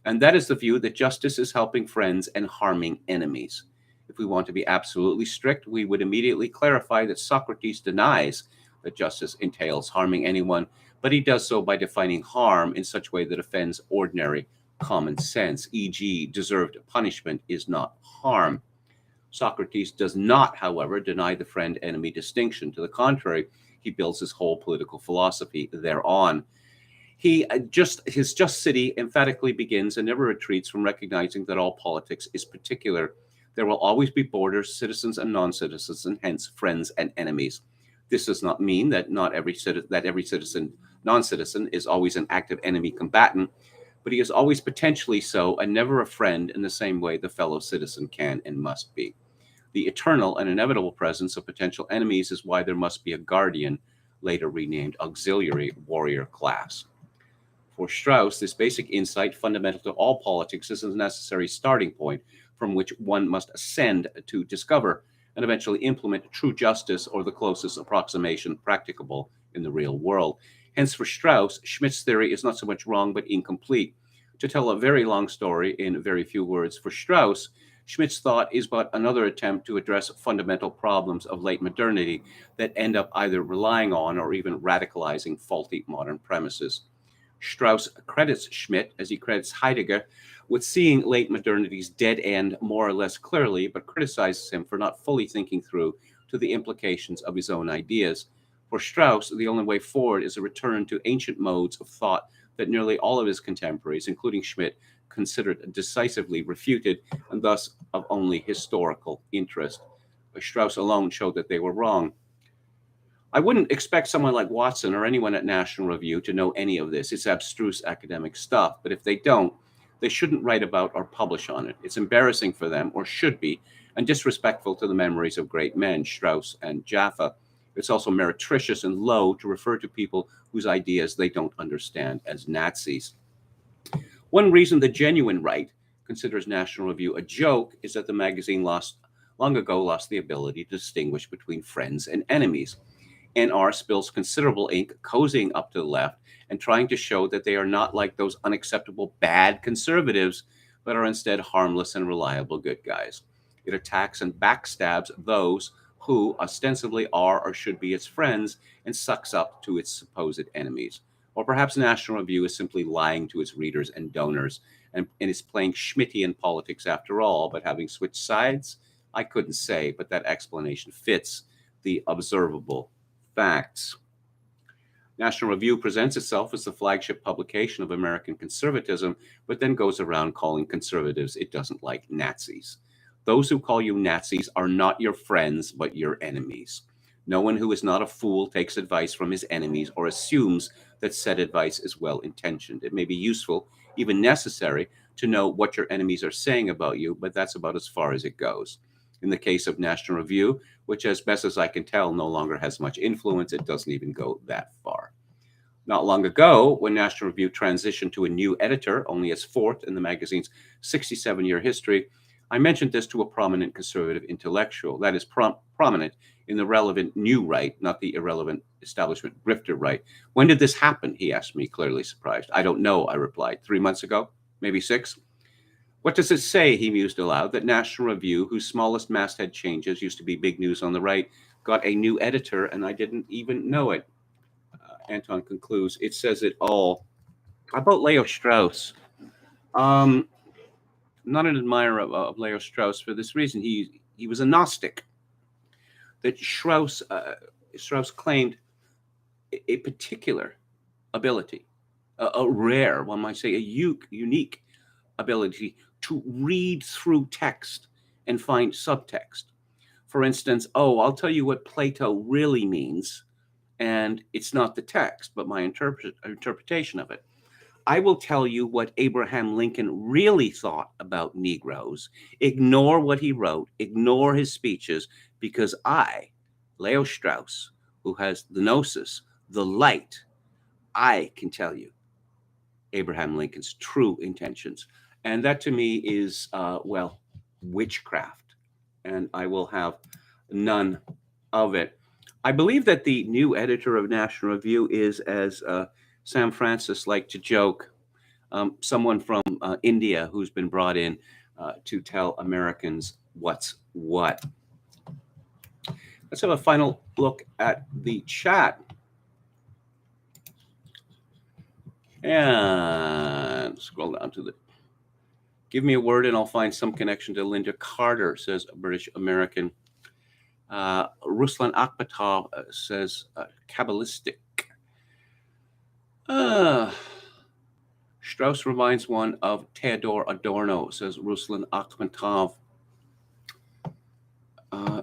And that is the view that justice is helping friends and harming enemies. If we want to be absolutely strict, we would immediately clarify that Socrates denies that justice entails harming anyone, but he does so by defining harm in such a way that offends ordinary common sense, e.g., deserved punishment is not harm. Socrates does not, however, deny the friend-enemy distinction. To the contrary, he builds his whole political philosophy thereon. His just city emphatically begins and never retreats from recognizing that all politics is particular. There will always be borders, citizens and non-citizens, and hence friends and enemies. This does not mean that every citizen, non-citizen, is always an active enemy combatant, but he is always potentially so, and never a friend in the same way the fellow citizen can and must be. The eternal and inevitable presence of potential enemies is why there must be a guardian, later renamed auxiliary warrior class. For Strauss, this basic insight, fundamental to all politics, is a necessary starting point from which one must ascend to discover and eventually implement true justice, or the closest approximation practicable in the real world. Hence, for Strauss, Schmidt's theory is not so much wrong but incomplete. To tell a very long story in very few words, for Strauss, Schmidt's thought is but another attempt to address fundamental problems of late modernity that end up either relying on or even radicalizing faulty modern premises. Strauss credits Schmidt, as he credits Heidegger, with seeing late modernity's dead end more or less clearly, but criticizes him for not fully thinking through to the implications of his own ideas. For Strauss, the only way forward is a return to ancient modes of thought that nearly all of his contemporaries, including Schmidt, considered decisively refuted and thus of only historical interest. But Strauss alone showed that they were wrong. I wouldn't expect someone like Watson or anyone at National Review to know any of this. It's abstruse academic stuff, but if they don't, they shouldn't write about or publish on it. It's embarrassing for them, or should be, and disrespectful to the memories of great men, Strauss and Jaffa. It's also meretricious and low to refer to people whose ideas they don't understand as Nazis. One reason the genuine right considers National Review a joke is that the magazine long ago lost the ability to distinguish between friends and enemies. NR spills considerable ink cozying up to the left and trying to show that they are not like those unacceptable bad conservatives, but are instead harmless and reliable good guys. It attacks and backstabs those who ostensibly are or should be its friends and sucks up to its supposed enemies. Or perhaps National Review is simply lying to its readers and donors and is playing Schmittian politics after all, but having switched sides? I couldn't say, but that explanation fits the observable facts. National Review presents itself as the flagship publication of American conservatism, but then goes around calling conservatives it doesn't like Nazis. Those who call you Nazis are not your friends, but your enemies. No one who is not a fool takes advice from his enemies or assumes that said advice is well intentioned. It may be useful, even necessary, to know what your enemies are saying about you, but that's about as far as it goes. In the case of National Review, which, as best as I can tell, no longer has much influence, it doesn't even go that far. Not long ago, when National Review transitioned to a new editor, only its fourth in the magazine's 67-year history, I mentioned this to a prominent conservative intellectual, that is, prominent in the relevant new right, not the irrelevant establishment grifter right. When did this happen? He asked me, clearly surprised. I don't know, I replied. 3 months ago? Maybe 6? What does it say, he mused aloud, that National Review, whose smallest masthead changes used to be big news on the right, got a new editor and I didn't even know it? Anton concludes, it says it all. About Leo Strauss. I'm not an admirer of Leo Strauss for this reason. He was a Gnostic. That Strauss claimed a particular ability, a rare, one might say, a unique ability to read through text and find subtext. For instance, I'll tell you what Plato really means, and it's not the text, but my interpretation of it. I will tell you what Abraham Lincoln really thought about Negroes. Ignore what he wrote, ignore his speeches, because I, Leo Strauss, who has the gnosis, the light, I can tell you Abraham Lincoln's true intentions. And that to me is, witchcraft. And I will have none of it. I believe that the new editor of National Review is, as Sam Francis liked to joke, someone from India who's been brought in to tell Americans what's what. Let's have a final look at the chat. And scroll down to the... Give me a word and I'll find some connection to Linda Carter, says a British American. Ruslan Akhbatov says Kabbalistic. Strauss reminds one of Theodor Adorno, says Ruslan Akhmatov.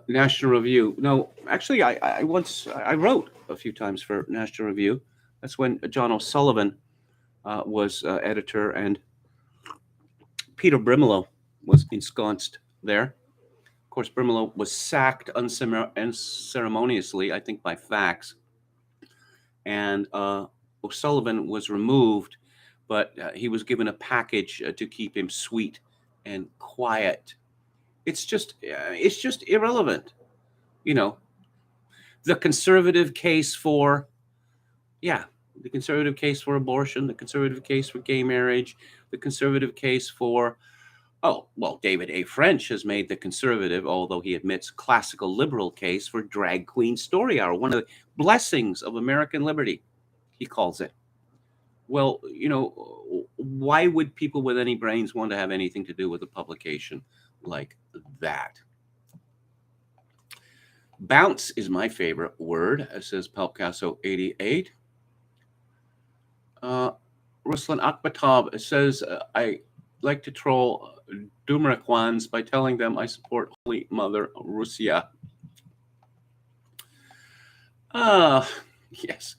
National Review. No, actually, I wrote a few times for National Review. That's when John O'Sullivan was editor, and Peter Brimelow was ensconced there. Of course, Brimelow was sacked unceremoniously, I think by fax, and O'Sullivan was removed, but he was given a package to keep him sweet and quiet. It's just irrelevant, you know. The conservative case for, the conservative case for abortion, the conservative case for gay marriage, the conservative case for, David A. French has made the conservative, although he admits classical liberal case for drag queen story hour, one of the blessings of American liberty, he calls it. Well, why would people with any brains want to have anything to do with a publication like that? Bounce is my favorite word, says Palpicasso88. Ruslan Akhbatov says, I like to troll Dumaraquans by telling them I support Holy Mother Russia. Yes.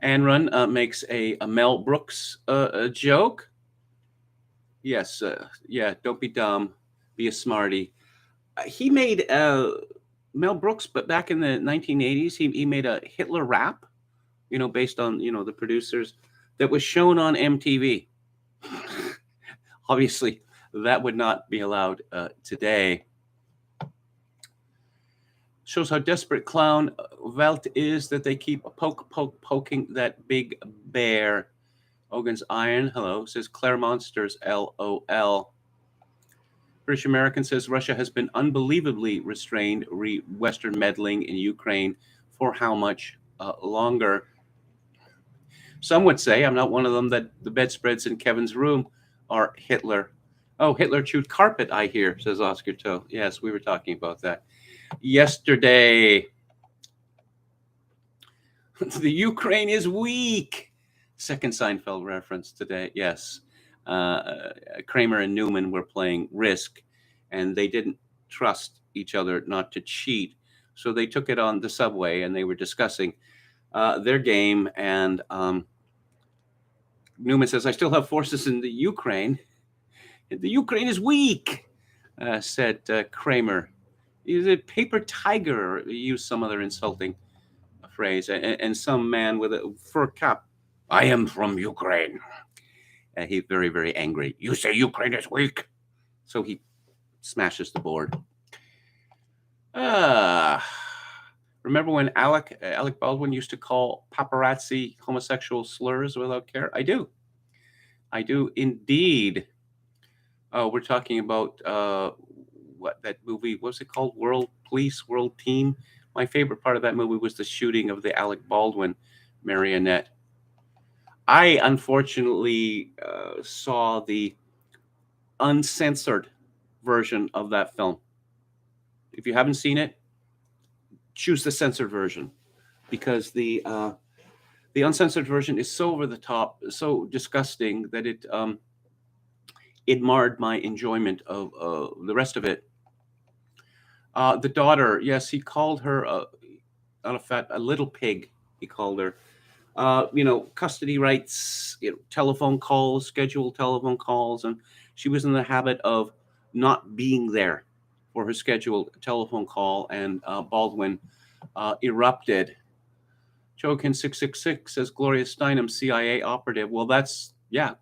Anrun makes a Mel Brooks joke. Yes, don't be dumb, be a smarty. He made Mel Brooks, but back in the 1980s, he made a Hitler rap, based on, the producers, that was shown on MTV. Obviously, that would not be allowed today. Shows how desperate clown Welt is that they keep poking that big bear. Ogan's Iron, hello, says Claire Monsters, LOL. British American says Russia has been unbelievably restrained, Western meddling in Ukraine for how much longer? Some would say, I'm not one of them, that the bedspreads in Kevin's room are Hitler. Oh, Hitler chewed carpet, I hear, says Oscar Toe. Yes, we were talking about that yesterday. The Ukraine is weak. Second Seinfeld reference today. Yes. Kramer and Newman were playing Risk, and they didn't trust each other not to cheat. So they took it on the subway and they were discussing their game. And Newman says, I still have forces in the Ukraine. The Ukraine is weak, said Kramer. Is it paper tiger? Or use some other insulting phrase. And some man with a fur cap. I am from Ukraine. He's very, very angry. You say Ukraine is weak. So he smashes the board. Remember when Alec Baldwin used to call paparazzi homosexual slurs without care? I do indeed. We're talking about what that movie, what was it called? World Police, World Team. My favorite part of that movie was the shooting of the Alec Baldwin marionette. I unfortunately saw the uncensored version of that film. If you haven't seen it, choose the censored version, because the uncensored version is so over the top, so disgusting that it marred my enjoyment of the rest of it. The daughter, yes, he called her a little pig. He called her. Custody rights, telephone calls, scheduled telephone calls, and she was in the habit of not being there for her scheduled telephone call, and Baldwin erupted. Chokin 666 says Gloria Steinem, CIA operative. Well, that's the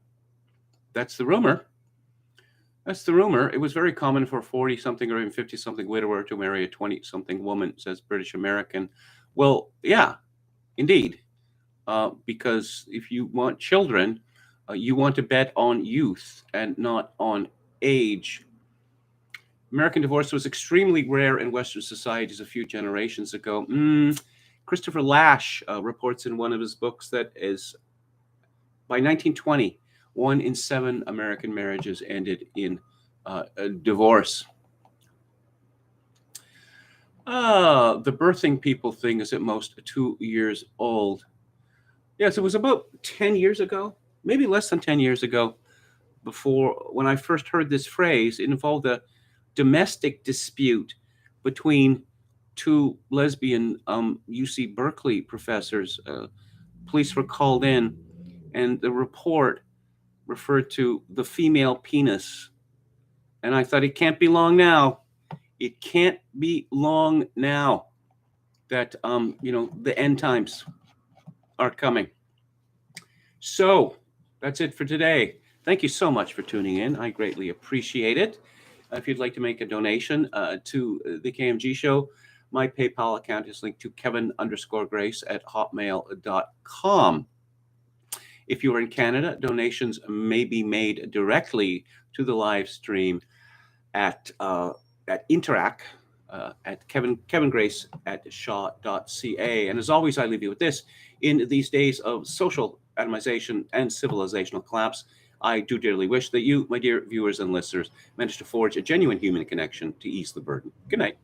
rumor. That's the rumor. It was very common for 40-something or even 50-something widower to marry a 20-something woman, says British American. Well, yeah, indeed. Because if you want children, you want to bet on youth and not on age. American divorce was extremely rare in Western societies a few generations ago. Christopher Lasch reports in one of his books that is by 1920, 1 in 7 American marriages ended in a divorce. The birthing people thing is at most 2 years old. Yes, it was about 10 years ago, maybe less than 10 years ago, when I first heard this phrase. It involved a domestic dispute between two lesbian UC Berkeley professors. Police were called in, and the report referred to the female penis. And I thought, it can't be long now. It can't be long now that, the end times are coming. So that's it for today. Thank you so much for tuning in. I greatly appreciate it. If you'd like to make a donation to the KMG show, my PayPal account is linked to kevin_grace@hotmail.com. If you are in Canada, donations may be made directly to the live stream at Interac at kevingrace@shaw.ca. And as always, I leave you with this. In these days of social atomization and civilizational collapse, I do dearly wish that you, my dear viewers and listeners, manage to forge a genuine human connection to ease the burden. Good night.